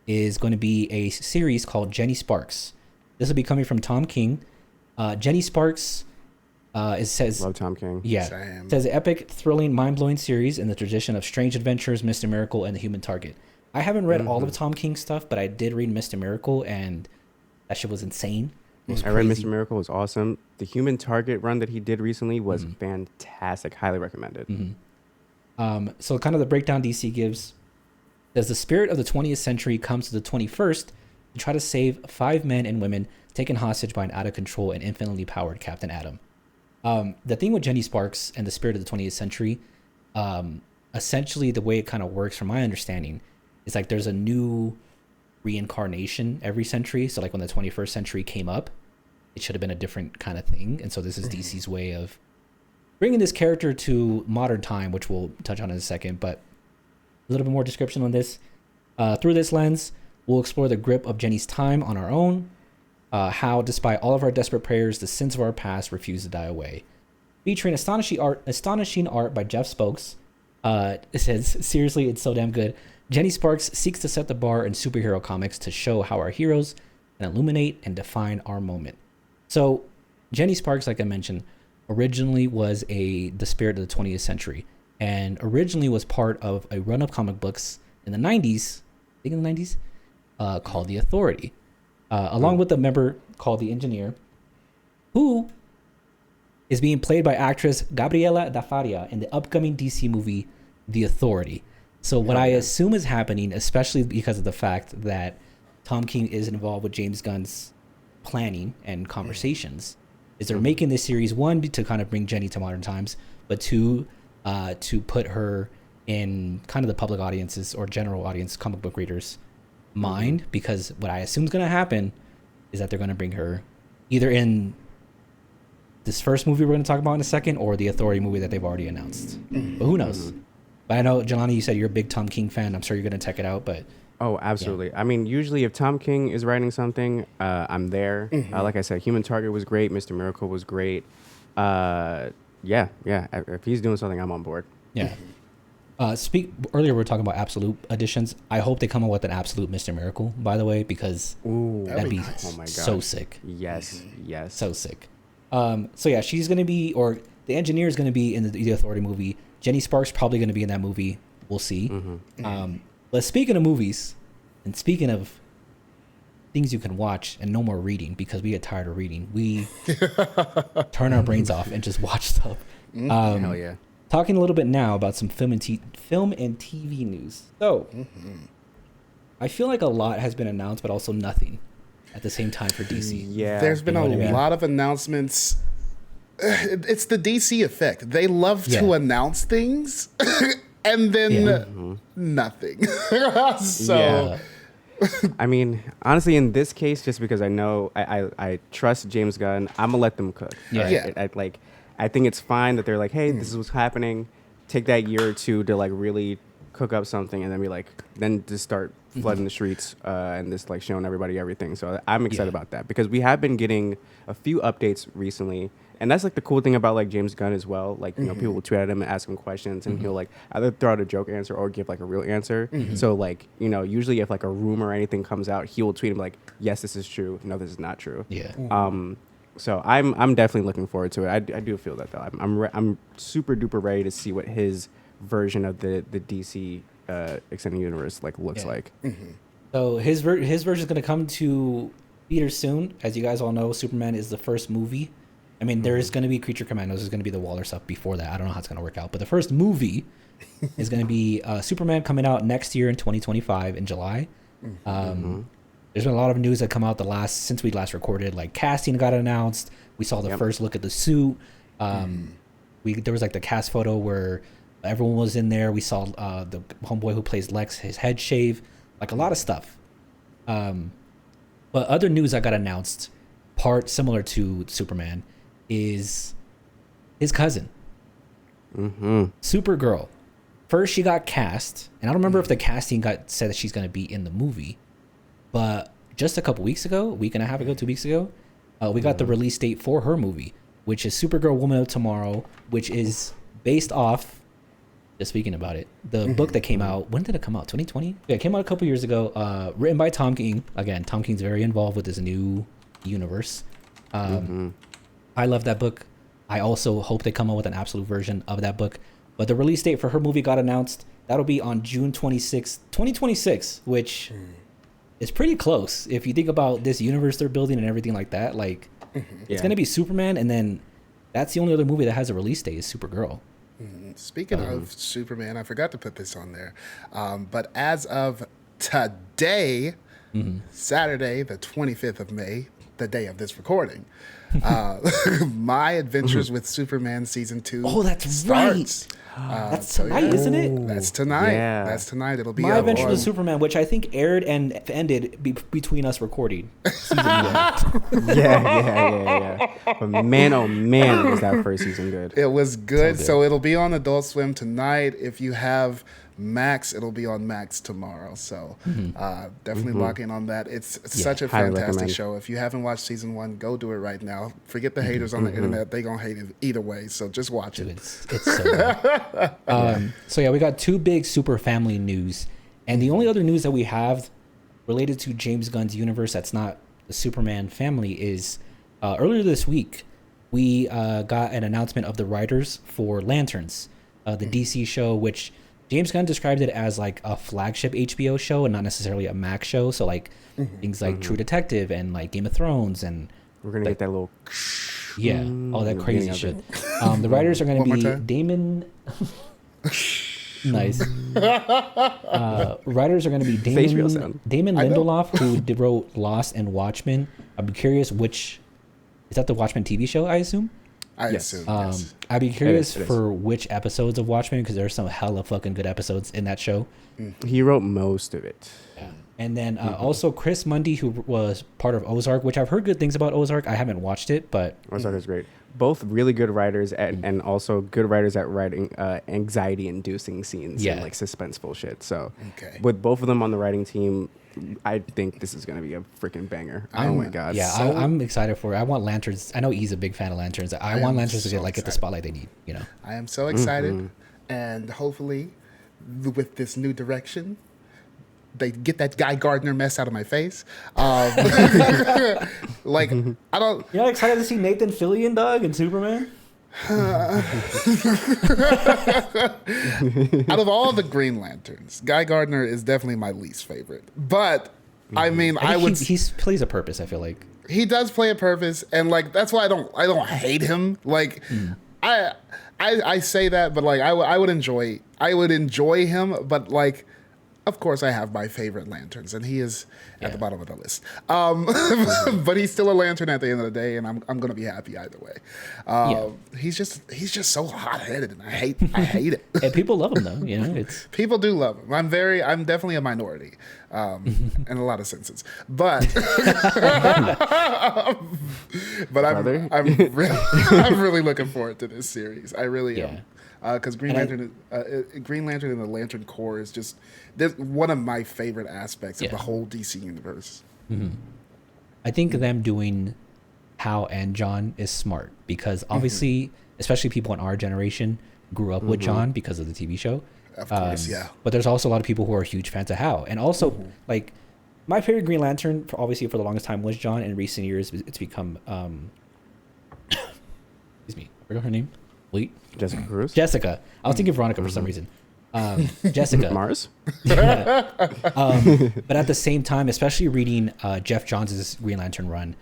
is going to be a series called Jenny Sparks. This will be coming from Tom King. Jenny Sparks, it says... Love Tom King. Yeah. Same. It says epic, thrilling, mind-blowing series in the tradition of Strange Adventures, Mr. Miracle, and The Human Target. I haven't read all of Tom King's stuff, but I did read Mr. Miracle, and that shit was insane. It was I read crazy. Mr. Miracle. It was awesome. The Human Target run that he did recently was fantastic. Highly recommended. So kind of the breakdown DC gives: as the spirit of the 20th century comes to the 21st to try to save 5 men and women taken hostage by an out-of-control and infinitely powered Captain Atom. The thing with Jenny Sparks and the spirit of the 20th century, essentially the way it kind of works from my understanding is like there's a new reincarnation every century. So like when the 21st century came up, it should have been a different kind of thing. And so this is DC's way of bringing this character to modern time, which we'll touch on in a second, but a little bit more description on this. Through this lens, we'll explore the grip of Jenny's time on our own, how, despite all of our desperate prayers, the sins of our past refuse to die away. Featuring astonishing art by Jeff Spokes. It says, seriously, it's so damn good. Jenny Sparks seeks to set the bar in superhero comics to show how our heroes can illuminate and define our moment. So, Jenny Sparks, like I mentioned, originally was the spirit of the 20th century, and originally was part of a run of comic books in the 90s, I think in the 90s, called The Authority, along with a member called The Engineer, who is being played by actress Gabriela Da Faria in the upcoming DC movie The Authority. So what I assume is happening, especially because of the fact that Tom King is involved with James Gunn's planning and conversations, is they're making this series, one, to kind of bring Jenny to modern times, but two, to put her in kind of the public audiences or general audience comic book readers' mind, because what I assume is going to happen is that they're going to bring her either in this first movie we're going to talk about in a second, or the Authority movie that they've already announced. But who knows? But I know, Jelani, you said you're a big Tom King fan. I'm sure you're going to check it out. But oh, absolutely. Yeah. I mean, usually if Tom King is writing something, I'm there. Like I said, Human Target was great. Mr. Miracle was great. Yeah. If he's doing something, I'm on board. Yeah. Earlier we were talking about absolute editions. I hope they come up with an absolute Mr. Miracle, by the way, because that'd be oh my God, so sick. Yes. So sick. So yeah, she's gonna be, or the Engineer is gonna be in the Authority movie. Jenny Sparks probably gonna be in that movie. We'll see. But speaking of movies, and speaking of things you can watch and no more reading, because we get tired of reading, we turn our brains off and just watch stuff. Hell yeah. Talking a little bit now about some film and TV news. So, I feel like a lot has been announced, but also nothing at the same time for DC. Yeah, there's been a lot of announcements. It's the DC effect. They love to announce things and then nothing. So, I mean, honestly, in this case, just because I know I trust James Gunn, I'm gonna let them cook. I think it's fine that they're like, hey, this is what's happening. Take that year or two to like really cook up something, and then be like, then just start flooding the streets and just like showing everybody everything. So I'm excited about that, because we have been getting a few updates recently, and that's like the cool thing about like James Gunn as well. Like, you know, people will tweet at him and ask him questions, and he'll like either throw out a joke answer or give like a real answer. So like, you know, usually if like a rumor or anything comes out, he will tweet him like, yes, this is true. No, this is not true. So I'm definitely looking forward to it. I do feel that though. I'm super duper ready to see what his version of the DC extended universe like looks like. So his version is going to come to theaters soon. As you guys all know, Superman is the first movie. I mean, there is going to be Creature Commandos. There's going to be the Waller stuff before that. I don't know how it's going to work out. But the first movie is going to be Superman, coming out next year in 2025 in July. There's been a lot of news that come out since we last recorded. Like, casting got announced. We saw the first look at the suit. There was like the cast photo where everyone was in there. We saw the homeboy who plays Lex, his head shave, like a lot of stuff. But other news that got announced, part similar to Superman, is his cousin, Supergirl. First, she got cast, and I don't remember if the casting said that she's going to be in the movie. But just a couple weeks ago, a week and a half ago, 2 weeks ago, we got the release date for her movie, which is Supergirl Woman of Tomorrow, which is based off, just speaking about it, the book that came out. When did it come out? 2020? Yeah, it came out a couple years ago, written by Tom King. Again, Tom King's very involved with this new universe. I love that book. I also hope they come out with an absolute version of that book. But the release date for her movie got announced. That'll be on June 26th, 2026, which... It's pretty close if you think about this universe they're building and everything like that. Like, it's going to be Superman, and then that's the only other movie that has a release date is Supergirl. Speaking of Superman, I forgot to put this on there. But as of today, Saturday, the 25th of May, the day of this recording, My Adventures with Superman Season 2 starts. Right. That's tonight, isn't it? That's tonight. Yeah. That's tonight. It'll be My Adventures with Superman, which I think aired and ended between us recording. Yeah. But man, oh man, was that first season good. It was good. So it'll be on Adult Swim tonight. If you have Max. It'll be on Max tomorrow. So definitely lock in on that. It's such a highly fantastic recommend. show. If you haven't watched season 1, go do it right now. Forget the haters on the internet. They going to hate it either way. So just watch Dude, it. it's so good. So yeah, we got 2 big super family news. And the only other news that we have related to James Gunn's universe that's not the Superman family is earlier this week, we got an announcement of the writers for Lanterns, the DC show, which James Gunn described it as like a flagship HBO show and not necessarily a Max show. So like things like True Detective and like Game of Thrones and We're gonna get that little. yeah, all that the crazy beginning shit. The writers are going One to more be time. Damon. Nice. Writers are going to be Face real sound. Damon I know. Lindelof, who wrote Lost and Watchmen. I'm curious which is that the Watchmen TV show, I assume. I Yes. assume. Yes. I'd be curious it is. for which episodes of Watchmen because there's some hella fucking good episodes in that show. He wrote most of it. And then also Chris Mundy, who was part of Ozark, which I've heard good things about Ozark. I haven't watched it, but Ozark is great. Both really good writers and also good writers at writing anxiety-inducing scenes Yeah. and like suspenseful shit. So Okay. with both of them on the writing team, I think this is gonna be a freaking banger. Oh my god! yeah, So- I'm excited for it. I want Lanterns. I know he's a big fan of Lanterns. I want am Lanterns to so get the excited. spotlight they need. You know. I am so excited. And hopefully, with this new direction, they get that Guy Gardner mess out of my face. Like, I don't. You're not excited to see Nathan Fillion, dog, and Superman? Out of all the Green Lanterns, Guy Gardner is definitely my least favorite. But I mean, I would. He plays a purpose. I feel like. He does play a purpose, and like that's why I don't hate him. Like, I say that, but like I would enjoy him, but like. Of course, I have my favorite lanterns, and he is at the bottom of the list. But he's still a lantern at the end of the day, and I'm gonna be happy either way. He's just so hot headed, and I hate it. And people love him though. You know, it's People do love him. I'm definitely a minority, in a lot of senses. But but Brother. I'm really looking forward to this series. I really am. Because Green And Lantern and the Lantern Corps is just one of my favorite aspects of the whole DC universe. I think them doing Hal and John is smart because obviously, especially people in our generation grew up with John because of the TV show. Of course, yeah. But there's also a lot of people who are huge fans of Hal, and also like my favorite Green Lantern, obviously for the longest time was John. In recent years, it's become excuse me, I forgot her name. Wait. Jessica Cruz, Jessica. I was thinking Veronica for some reason. Jessica. Mars. But at the same time, especially reading Jeff Johns' Green Lantern run,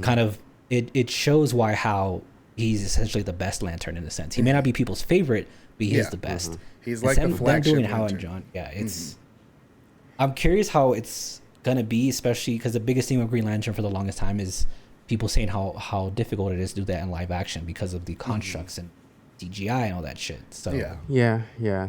kind of it shows why how he's essentially the best Lantern in a sense. He may not be people's favorite, but he is the best. He's like the them flagship doing Hal and Lantern. John. Yeah, it's. I'm curious how it's gonna be, especially because the biggest theme of Green Lantern for the longest time is people saying how difficult it is to do that in live action because of the constructs and CGI and all that shit. So Yeah. Yeah.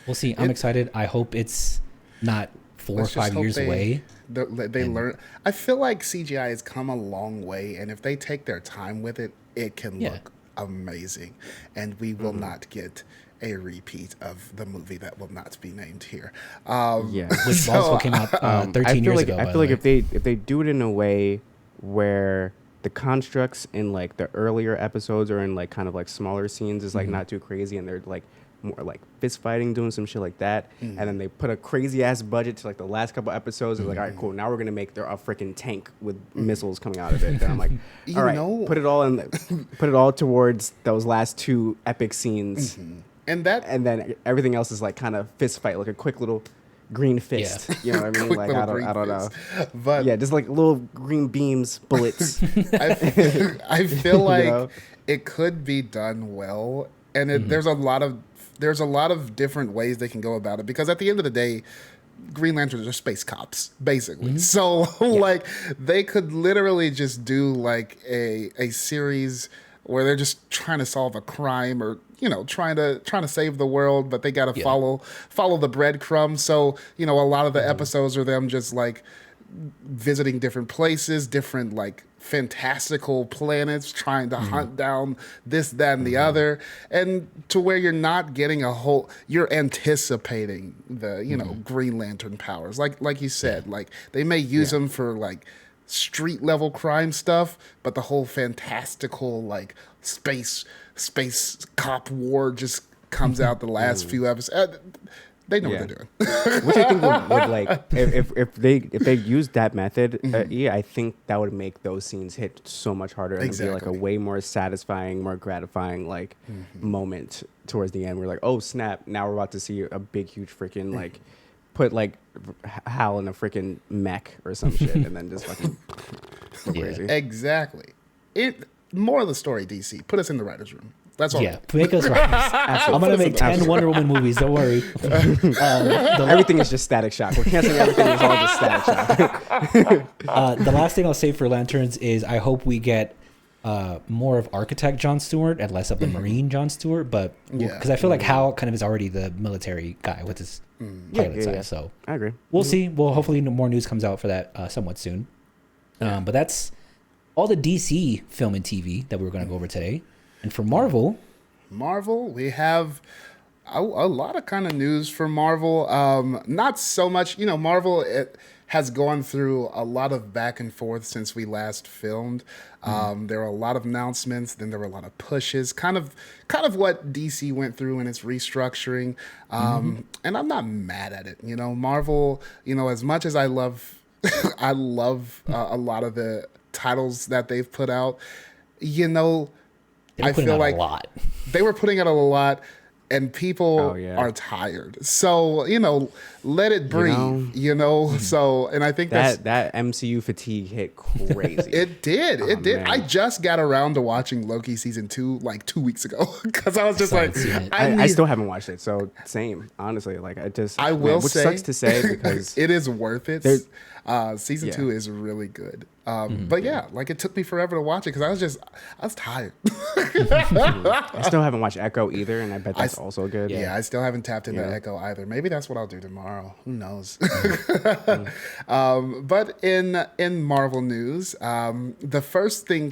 we'll see. I'm excited. I hope it's not 4 or Let's just 5 hope years away. They learn. I feel like CGI has come a long way, and if they take their time with it, it can look amazing, and we will not get a repeat of the movie that will not be named here. Which also came out 13 years ago. I feel like if they do it in a way where the constructs in like the earlier episodes or in like kind of like smaller scenes is like not too crazy, and they're like more like fist fighting, doing some shit like that, and then they put a crazy ass budget to like the last couple episodes. It's like, all right, cool. Now we're gonna make a freaking tank with missiles coming out of it. Then I'm like, all right, put it all towards those last 2 epic scenes, and then everything else is like kind of fist fight, like a quick little green fist. You know what I mean? Quick Like little I don't green know. fist. But Yeah, just like little green beams, bullets. I feel like know? it could be done well, and there's a lot of different ways they can go about it, because at the end of the day, Green Lanterns are space cops, basically. So like they could literally just do like a series where they're just trying to solve a crime, or trying to save the world, but they got to follow the breadcrumbs. So a lot of the episodes are them just like visiting different places, different like fantastical planets trying to hunt down this, that, and the other, and to where you're not getting you're anticipating the, Green Lantern powers. Like you said, like they may use them for like street level crime stuff, but the whole fantastical like space cop war just comes out the last few episodes. They know what they're doing. Which I think would like if they used that method, I think that would make those scenes hit so much harder and be like a way more satisfying, more gratifying like moment towards the end. We're like, oh snap! Now we're about to see a big, huge freaking like put like Hal in a freaking mech or some shit, and then just fucking go crazy. Exactly. More of the story, DC. Put us in the writers' room. That's all. Yeah, make us writers. I'm gonna make 10 Wonder Woman movies. Don't worry. Everything is just Static Shock. We're canceling everything. It's all just Static Shock. The last thing I'll say for Lanterns is I hope we get more of Architect Jon Stewart and less of the Marine Jon Stewart. But because I feel like Hal kind of is already the military guy with his pilot side. So I agree. We'll see. Well, hopefully more news comes out for that somewhat soon. But that's all the DC film and TV that we were going to go over today. And for Marvel, we have a lot of kind of news for Marvel. Not so much, Marvel it has gone through a lot of back and forth since we last filmed. There were a lot of announcements, then there were a lot of pushes, kind of what DC went through in its restructuring. And I'm not mad at it. Marvel, as much as I love a lot of the titles that they've put out, I feel like they were putting out a lot, and people are tired. So let it breathe. So, and I think that MCU fatigue hit crazy. It did. It did. Man. I just got around to watching Loki season 2 like 2 weeks ago because I was just I still haven't watched it. So same, honestly. Like I will say, which sucks to say because it is worth it. Season 2 is really good. But like it took me forever to watch it because I was tired. I still haven't watched Echo either, and I bet that's also good. Yeah, I still haven't tapped into Echo either. Maybe that's what I'll do tomorrow. Who knows? But in Marvel news, the first thing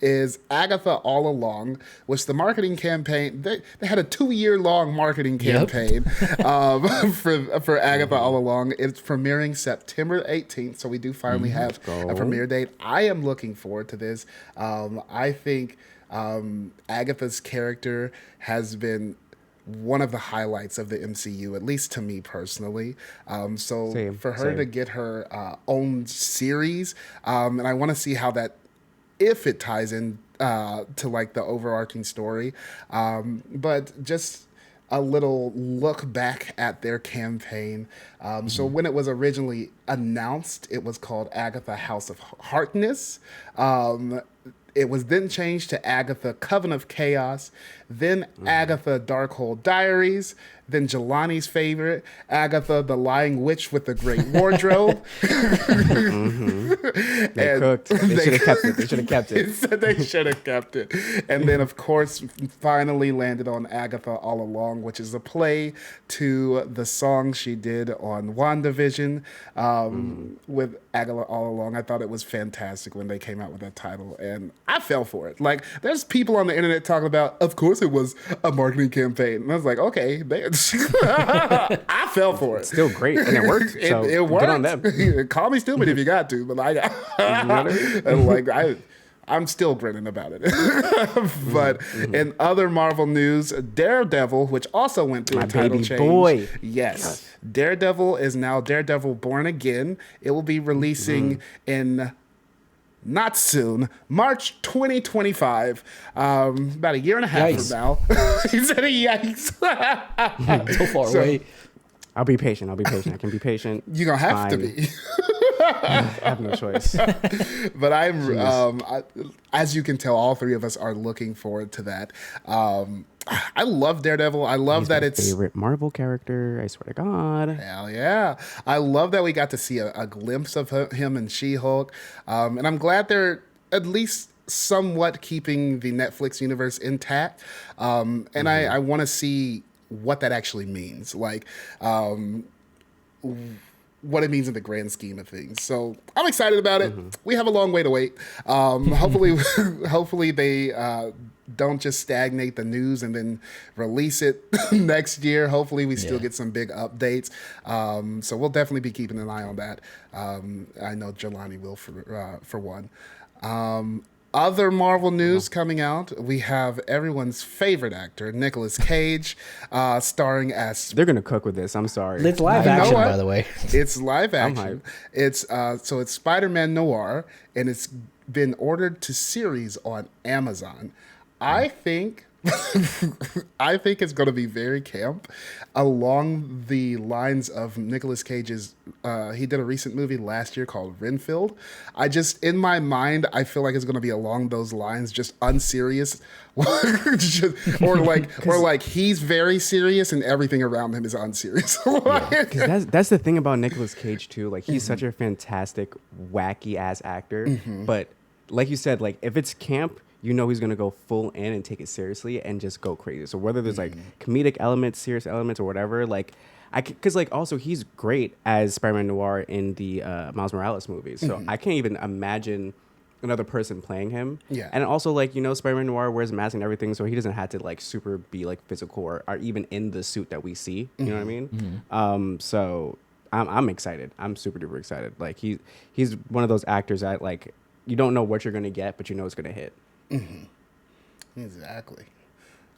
is Agatha All Along, which the marketing campaign, they had a 2-year-long marketing campaign for Agatha All Along. It's premiering September 18th, so we do finally have a premiere date. I am looking forward to this. I think Agatha's character has been one of the highlights of the MCU, at least to me personally. For her to get her own series, and I want to see how that, if it ties in to like the overarching story, but just a little look back at their campaign. So when it was originally announced, it was called Agatha House of Harkness. It was then changed to Agatha Coven of Chaos, then Agatha Darkhold Diaries, then Jelani's favorite, Agatha the Lying Witch with the Great Wardrobe. They cooked. They should have kept it. They should have kept it. They should have kept it. And then, of course, finally landed on Agatha All Along, which is a play to the song she did on WandaVision with Agatha All Along. I thought it was fantastic when they came out with that title, and I fell for it. Like, there's people on the internet talking about, of course it was a marketing campaign. And I was like, okay, I fell for it. Still great, and it worked. So it worked. Good on them. Call me stupid if you got to, but I'm still grinning about it. But in other Marvel news, Daredevil, which also went through a title change. Boy. Yes. Daredevil is now Daredevil Born Again. It will be releasing in not soon, March 2025, about a year and a half from now. He said yikes. So far away. I'll be patient. I can be patient. You're going to have to be. I have no choice. But as you can tell, all three of us are looking forward to that. I love Daredevil. I love that it's favorite Marvel character. I swear to God. Hell yeah! I love that we got to see a glimpse of him and She-Hulk, and I'm glad they're at least somewhat keeping the Netflix universe intact. And I want to see what that actually means. Like, what it means in the grand scheme of things. So I'm excited about it. We have a long way to wait. Hopefully they don't just stagnate the news and then release it next year. Hopefully we still get some big updates. So we'll definitely be keeping an eye on that. I know Jelani will for one. Other Marvel news coming out, we have everyone's favorite actor, Nicolas Cage, starring as... They're going to cook with this. I'm sorry. It's live action, by the way. It's live action. It's so it's Spider-Man Noir, and it's been ordered to series on Amazon. I think it's going to be very camp, along the lines of Nicolas Cage's. He did a recent movie last year called Renfield. In my mind, I feel like it's going to be along those lines, just unserious, or like he's very serious and everything around him is unserious. Because that's the thing about Nicolas Cage too. Like he's such a fantastic, wacky ass actor, but like you said, like if it's camp, you know he's gonna go full in and take it seriously and just go crazy. So whether there's like comedic elements, serious elements, or whatever, like because like also he's great as Spider-Man Noir in the Miles Morales movies. So I can't even imagine another person playing him. Yeah. And also like, you know, Spider-Man Noir wears a mask and everything, so he doesn't have to like super be like physical or even in the suit that we see. You know what I mean? So I'm excited. I'm super duper excited. Like he's one of those actors that like you don't know what you're gonna get, but you know it's gonna hit. Exactly.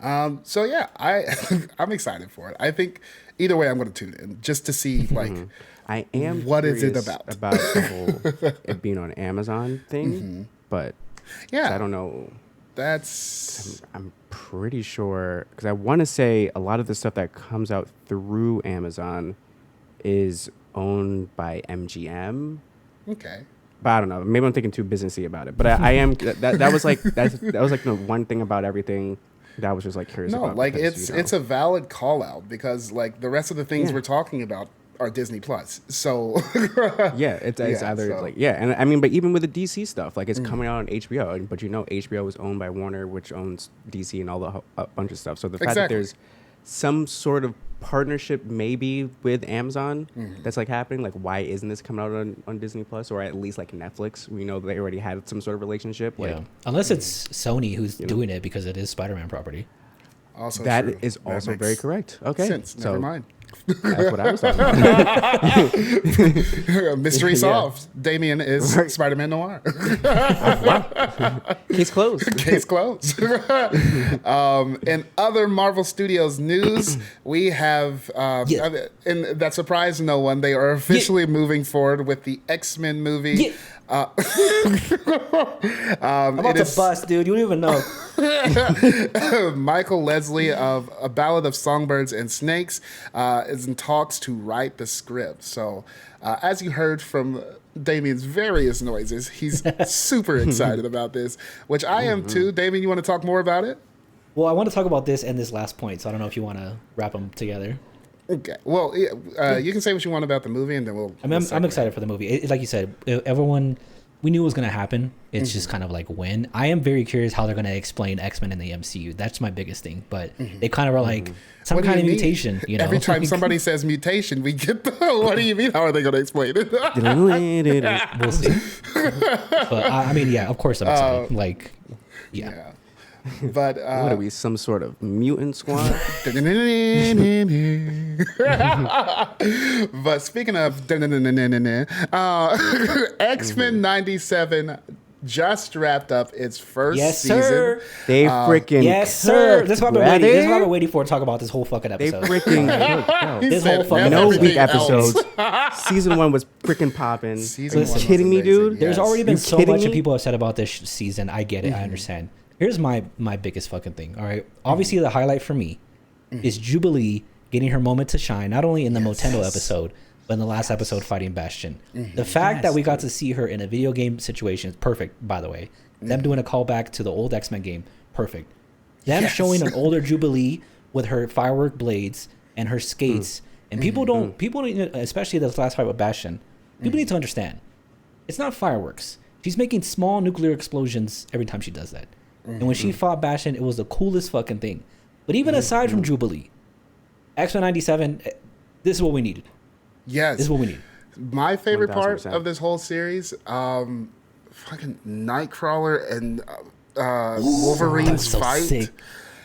So yeah, I'm excited for it. I think either way, I'm going to tune in just to see like I am what is it about the whole it being on Amazon thing, but yeah, I don't know. That's I'm pretty sure because I want to say a lot of the stuff that comes out through Amazon is owned by MGM. Okay. But I don't know. Maybe I'm thinking too businessy about it. But I am. That was like that was like the one thing about everything that I was just like curious about. No, like because, it's a valid call out because like the rest of the things we're talking about are Disney Plus. So yeah, it's either so. Like and I mean, but even with the DC stuff, like it's coming out on HBO, but you know HBO is owned by Warner, which owns DC and all the a bunch of stuff. So the fact that there's some sort of partnership maybe with Amazon that's like happening, like why isn't this coming out on Disney Plus or at least like Netflix? We know they already had some sort of relationship, like unless it's Sony who's doing it because it is Spider-Man property. Also that true. is also very correct. Okay, never mind. That's what I was talking about. Mystery solved. Damien is Spider-Man Noir. Case closed. Case closed. In other Marvel Studios news, we have, and that surprised no one, they are officially moving forward with the X-Men movie. I'm about to bust, dude. You don't even know. Michael Leslie of A Ballad of Songbirds and Snakes is in talks to write the script. So, as you heard from Damien's various noises, he's super excited about this, which I am too. Damien, you want to talk more about it? Well, I want to talk about this and this last point, so I don't know if you want to wrap them together. Okay. Well, you can say what you want about the movie, and then I'm excited for the movie. Like you said, everyone, we knew it was going to happen. It's just kind of like when. I am very curious how they're going to explain X-Men in the MCU. That's my biggest thing. But they kind of are like some kind of mutation. You know, every time somebody says mutation, we get the. What do you mean? How are they going to explain it? We'll see. But I mean, yeah, of course I'm excited. Yeah. But what are we, some sort of mutant squad? But speaking of X-Men 97 just wrapped up its first season. Sir. They freaking yes, sir. This is what I've been waiting. This is what I've been waiting for to talk about this whole fucking episode. They freaking this whole fucking no episode. weak episodes. Season 1 was freaking popping. Are you kidding me, dude? Yes. There's already been so much that people have said about this season. I get it. I understand. Here's my biggest fucking thing. All right. Obviously, the highlight for me is Jubilee getting her moment to shine, not only in the Motendo episode, but in the last episode fighting Bastion. The fact that we got to see her in a video game situation is perfect, by the way. Them doing a callback to the old X-Men game, perfect. Them showing an older Jubilee with her firework blades and her skates. And people don't, especially this last fight with Bastion, people need to understand. It's not fireworks. She's making small nuclear explosions every time she does that. And when she fought Bastion, it was the coolest fucking thing. But even aside from Jubilee, X-Men 97, this is what we needed. Yes. This is what we need. My favorite part 1000%. of this whole series, fucking Nightcrawler and Wolverine's so fight. sick.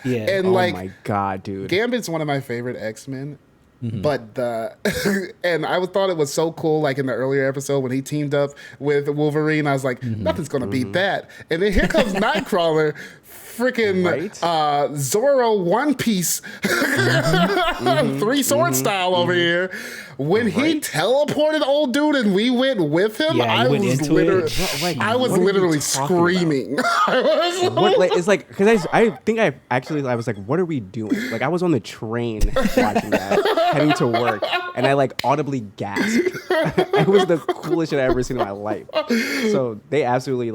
Yeah. And Oh like, my god, dude. Gambit's one of my favorite X-Men. But and I thought it was so cool, like in the earlier episode when he teamed up with Wolverine, I was like, nothing's gonna beat that. And then here comes Nightcrawler, freaking Right? Zorro One Piece, three sword style over here. When he teleported old dude and we went with him, Yeah, I you went was into literally, it. Like, I was what are you literally talking about? screaming. I was What, like, it's like, because I think I was like, what are we doing? Like, I was on the train watching that, heading to work, and I like audibly gasped. It was the coolest shit I've ever seen in my life. So they absolutely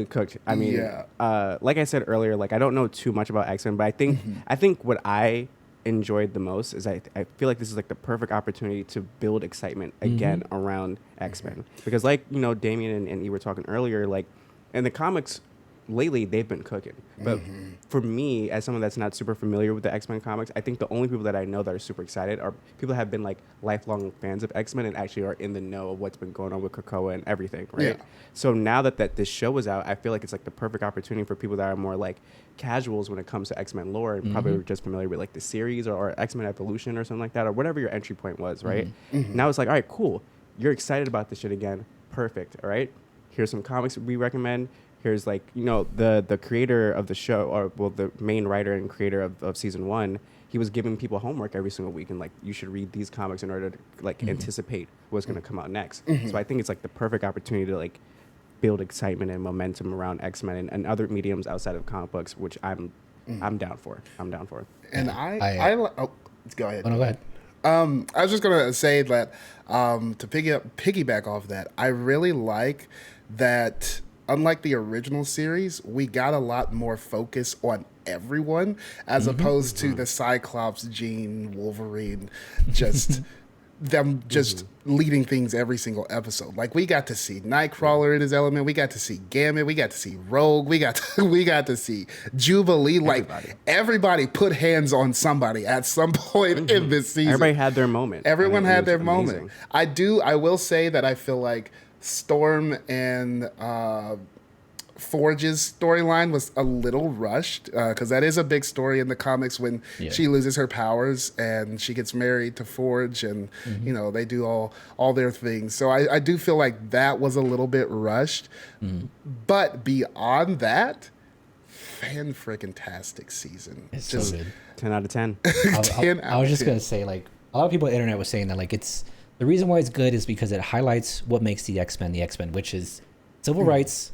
cooked. I mean, Yeah. like I said earlier, like I don't know too much about X-Men, but I think what I enjoyed the most is I feel like this is like the perfect opportunity to build excitement again around X-Men, because like, you know, Damien and you were talking earlier, like in the comics lately they've been cooking, but for me, as someone that's not super familiar with the X-Men comics, I think the only people that I know that are super excited are people that have been like lifelong fans of X-Men and actually are in the know of what's been going on with Krakoa and everything, right? Yeah. So now that this show is out, I feel like it's like the perfect opportunity for people that are more like casuals when it comes to X-Men lore and probably were just familiar with like the series or X-Men Evolution or something like that, or whatever your entry point was, right? Now it's like, all right, cool. You're excited about this shit again. Perfect. All right. Here's some comics we recommend. Here's like, you know, the creator of the show, or well, the main writer and creator of season 1, he was giving people homework every single week and like, you should read these comics in order to like anticipate what's going to come out next. So I think it's like the perfect opportunity to like build excitement and momentum around X-Men and other mediums outside of comic books, which I'm down for. I'm down for. And go ahead. Oh, no, go ahead. I was just gonna say that to piggyback off that, I really like that. Unlike the original series, we got a lot more focus on everyone as opposed to the Cyclops, Jean, Wolverine, just them just leading things every single episode. Like we got to see Nightcrawler in his element, we got to see Gambit, we got to see Rogue, we got to see Jubilee. Like everybody put hands on somebody at some point in this season. Everybody had their moment. Everyone And it had was their amazing. moment. I will say that I feel like Storm and Forge's storyline was a little rushed because that is a big story in the comics when she loses her powers and she gets married to Forge and you know they do all their things. So I do feel like that was a little bit rushed. But beyond that, fan-freaking-tastic season. It's so good. 10 out of 10. I was just gonna say, like, a lot of people on the internet was saying that like it's the reason why it's good is because it highlights what makes the X-Men, which is civil rights,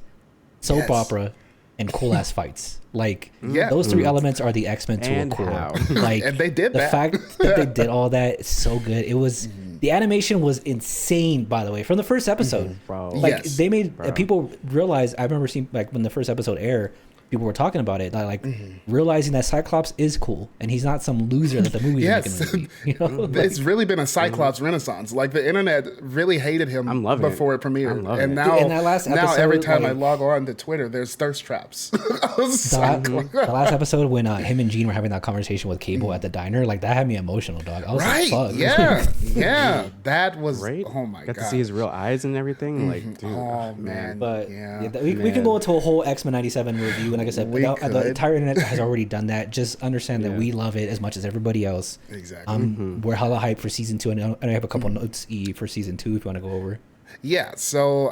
soap opera, and cool ass fights. Like those three elements are the X-Men to And a core. how. Like And they did the that. fact that they did all that is so good. It was the animation was insane, by the way, from the first episode. Bro. Like Yes. they made people realize. I remember seeing like when the first episode aired, people were talking about it, like realizing that Cyclops is cool and he's not some loser that the movie's Yes. making. You know, like, It's really been a Cyclops renaissance. Like the internet really hated him I'm loving before it it. premiered, I'm loving and it. now, Dude, in that last now every episode, time I like- log on to Twitter, there's thirst traps. of Cyclops. the last episode when him and Jean were having that conversation with Cable at the diner, like that had me emotional, dog. I was Right? like, fuck. Yeah. That was. Right? Oh my Got god. to see his real eyes and everything. Like, dude, Oh man. But yeah. we can go into a whole X-Men 97 review, and like I said, We the could. entire internet has already done that. Just understand that we love it as much as everybody else. Exactly. We're hella hyped for season 2, and I have a couple notes for season 2 if you want to go over. Yeah, so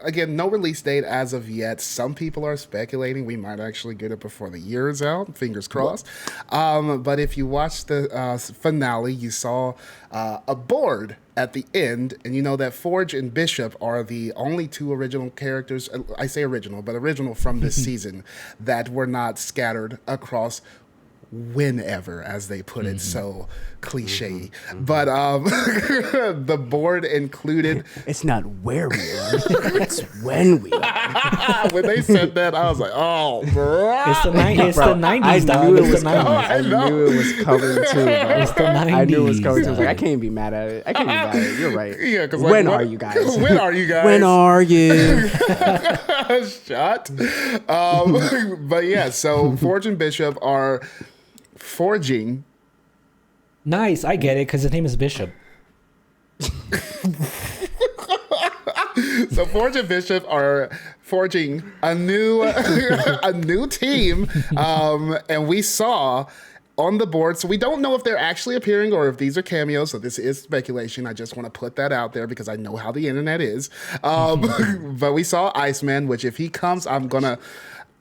again, no release date as of yet. Some people are speculating we might actually get it before the year is out. Fingers crossed. But if you watched the finale, you saw a board at the end, and you know that Forge and Bishop are the only two original characters. I say original, but original from this season that were not scattered across whenever, as they put it, so cliche. But the board included. it's not where we are, it's when we are. When they said that, I was like, "Oh, bro!" It's the 90s, I dog. knew it It's was the coming. 90s. I knew it was coming too, bro. It's the 90s. I knew it was coming too. I was like, I dog. can't even be mad at it. I can't be mad at it. You're right. Yeah, because when are you guys? When are you guys? When are you? Shut. But yeah, so Forge and Bishop are forging. Nice, I get it because his name is Bishop. So Forge and Bishop are forging a new a new team, and we saw on the board. So we don't know if they're actually appearing or if these are cameos. So this is speculation. I just want to put that out there because I know how the internet is. But we saw Iceman, which if he comes, I'm gonna.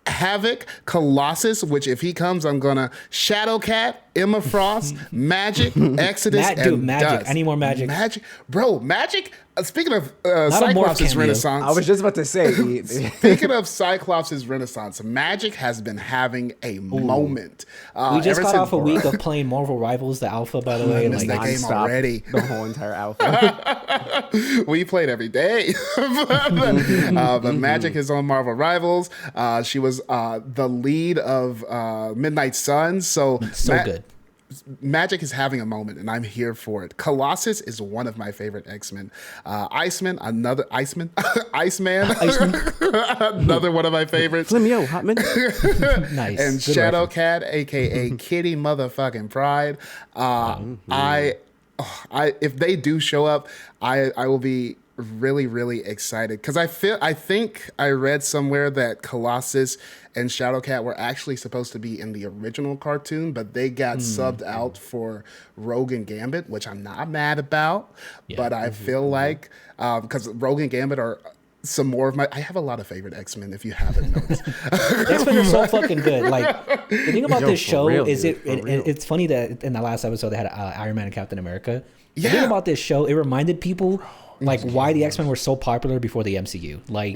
Havoc, Colossus, which if he comes, I'm gonna Shadowcat, Emma Frost, Magic, Exodus, and Magic. Dust. I need more Magic. Magic. Speaking of Not a Cyclops' morph cameo. renaissance, I was just about to say. speaking of Cyclops' renaissance, Magic has been having a moment. We just ever got since- off a week of playing Marvel Rivals, the alpha, by the way. missed And, like, that game nonstop, already. The whole entire alpha. We played every day. But Magic is on Marvel Rivals. She was the lead of Midnight Suns. So good. Magic is having a moment, and I'm here for it. Colossus is one of my favorite X-Men. Iceman, another Iceman, Iceman, another one of my favorites. Flimio, Hotman. Nice. And Good Shadowcat, aka Kitty motherfucking Pride. I if they do show up, I will be really, really excited because I think I read somewhere that Colossus and Shadowcat were actually supposed to be in the original cartoon, but they got subbed out for Rogue and Gambit, which I'm not mad about. Yeah. But I feel like because Rogue and Gambit are some more of my. I have a lot of favorite X-Men. If you haven't noticed, X-Men are so fucking good. Like, the thing about Yo, this for show real, is dude, for real. it's funny that in the last episode they had Iron Man and Captain America. The Yeah. thing about this show, it reminded people like why the X-Men were so popular before the MCU. Like,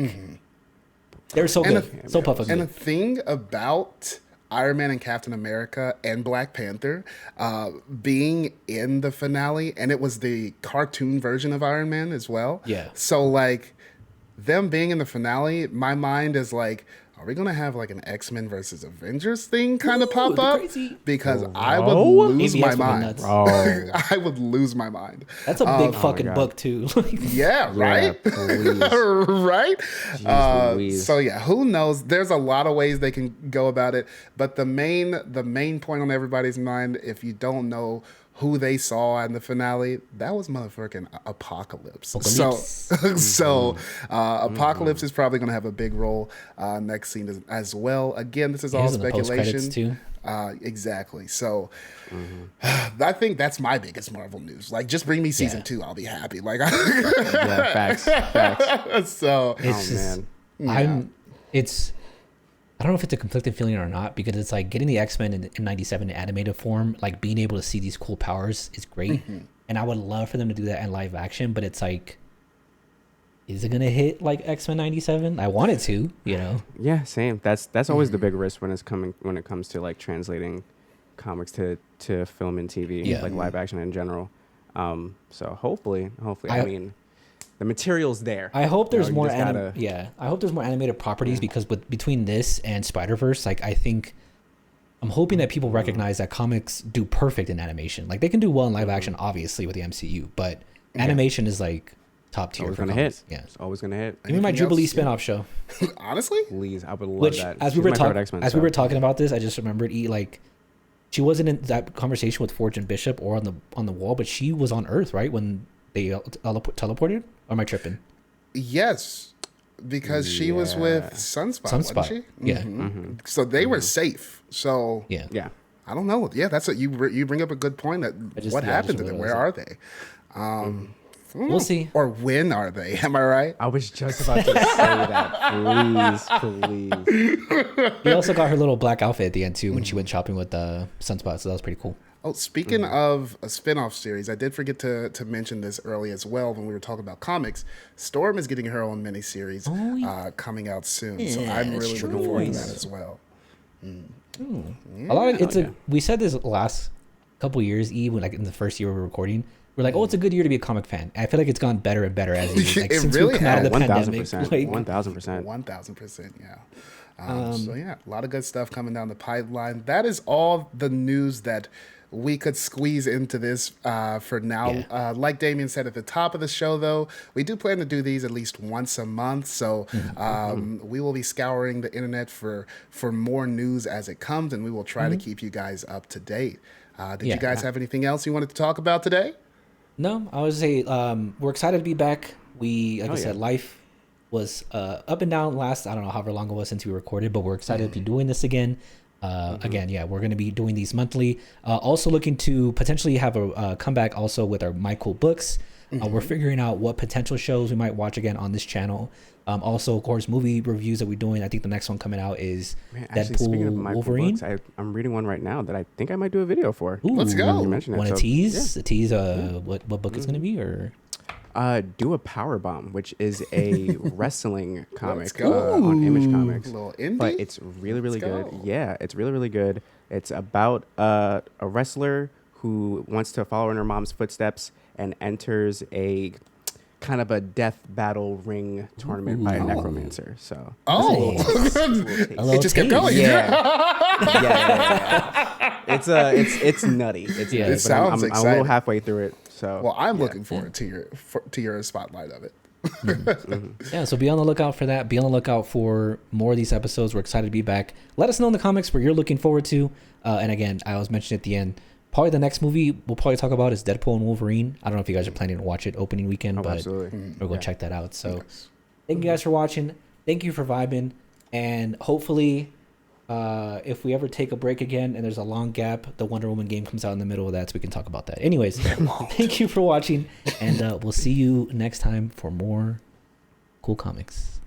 they were so And good, so puffing And the good. thing about Iron Man and Captain America and Black Panther being in the finale, and it was the cartoon version of Iron Man as well. Yeah. So like them being in the finale, my mind is like, are we gonna have like an X-Men versus Avengers thing kind of pop that'd be up? crazy. Because I would Bro. lose ABS my would be mind. nuts. Oh, I would lose my mind. That's a big my fucking God. book too. Yeah, right? please. Right? Louise. So yeah, who knows? There's a lot of ways they can go about it, but the main point on everybody's mind, if you don't know who they saw in the finale, that was motherfucking Apocalypse. So Apocalypse is probably going to have a big role next scene as well. Again, this is all Here's in the post-credits, speculation. too. Exactly. So I think that's my biggest Marvel news. Like, just bring me season 2, I'll be happy. Like, Yeah, facts. so It's just, man. I don't know if it's a conflicting feeling or not, because it's like getting the X-Men in 97 in animated form, like being able to see these cool powers is great. And I would love for them to do that in live action, but it's like, is it going to hit like X-Men 97? I want it to, you know? Yeah, same. That's always the big risk when it comes to like translating comics to film and TV, Yeah. like live action in general. So hopefully, I mean, the material's there. I hope there's You more. just gotta- I hope there's more animated properties because between this and Spider-Verse, like I'm hoping that people recognize that comics do perfect in animation. Like they can do well in live action, obviously with the MCU, but animation is like top tier Always for gonna comics. hit. Yeah, It's always gonna hit. give me my Anything Jubilee else? spin-off show. honestly, Please, I would love Which, that. as She's we were my favorite X-Men, we so. were talking about this, I just remembered. Like, she wasn't in that conversation with Forge and Bishop or on the wall, but she was on Earth, right, when they teleported. Or am I tripping? yes, because she was with Sunspot, wasn't Sunspot. she? Yeah. So they were safe. So Yeah. Yeah. I don't know. Yeah, that's what you bring up a good point. That what happened to them? Where are they? We'll see. Or when are they? Am I right? I was just about to say that. Please. We also got her little black outfit at the end too when she went shopping with Sunspot, so that was pretty cool. Oh, speaking of a spin-off series, I did forget to mention this early as well when we were talking about comics. Storm is getting her own miniseries coming out soon, so I'm really looking forward to that as well. A lot of we said this last couple years, even like in the first year we were recording. We're like, oh, it's a good year to be a comic fan. And I feel like it's gone better and better as like, It since really we've come out of the has. pandemic. 1,000%. Like, 1,000%. 1,000%, yeah. So yeah, a lot of good stuff coming down the pipeline. That is all the news that we could squeeze into this for now. Yeah. Like Damien said at the top of the show, though, we do plan to do these at least once a month. So we will be scouring the internet for more news as it comes, and we will try to keep you guys up to date. Did Yeah. you guys have anything else you wanted to talk about today? No, I would say we're excited to be back. We, like I said, yeah. life was up and down last, I don't know however long it was since we recorded, but we're excited to be doing this again. Again, yeah, we're going to be doing these monthly. Also looking to potentially have a comeback also with our My Cool Books. We're figuring out what potential shows we might watch again on this channel. Also, of course, movie reviews that we're doing. I think the next one coming out is Actually, speaking of Deadpool Michael Wolverine. books, I'm reading one right now that I think I might do a video for. Ooh, Let's go. You mentioned it, want to so, tease? Tease what book it's going to be? Or Do a Power Bomb, which is a wrestling comic go. on Image Comics. A little indie? But it's really, really Let's good. go. Yeah, it's really, really good. It's about a wrestler who wants to follow in her mom's footsteps and enters a kind of a death battle ring tournament by a necromancer. So Oh, it just kept going. yeah. It's nutty. It's Yeah. nutty, It but sounds I'm a exciting. little halfway through it. So Well, I'm looking forward to your spotlight of it. yeah, so be on the lookout for that. Be on the lookout for more of these episodes. We're excited to be back. Let us know in the comments what you're looking forward to. And again, I was mentioning at the end, probably the next movie we'll probably talk about is Deadpool and Wolverine. I don't know if you guys are planning to watch it opening weekend, but absolutely. we'll go check that out. So thank you guys for watching. Thank you for vibing. And hopefully, if we ever take a break again and there's a long gap, the Wonder Woman game comes out in the middle of that, so we can talk about that. Anyways, thank you for watching, and we'll see you next time for more cool comics.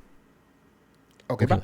Okay, bye.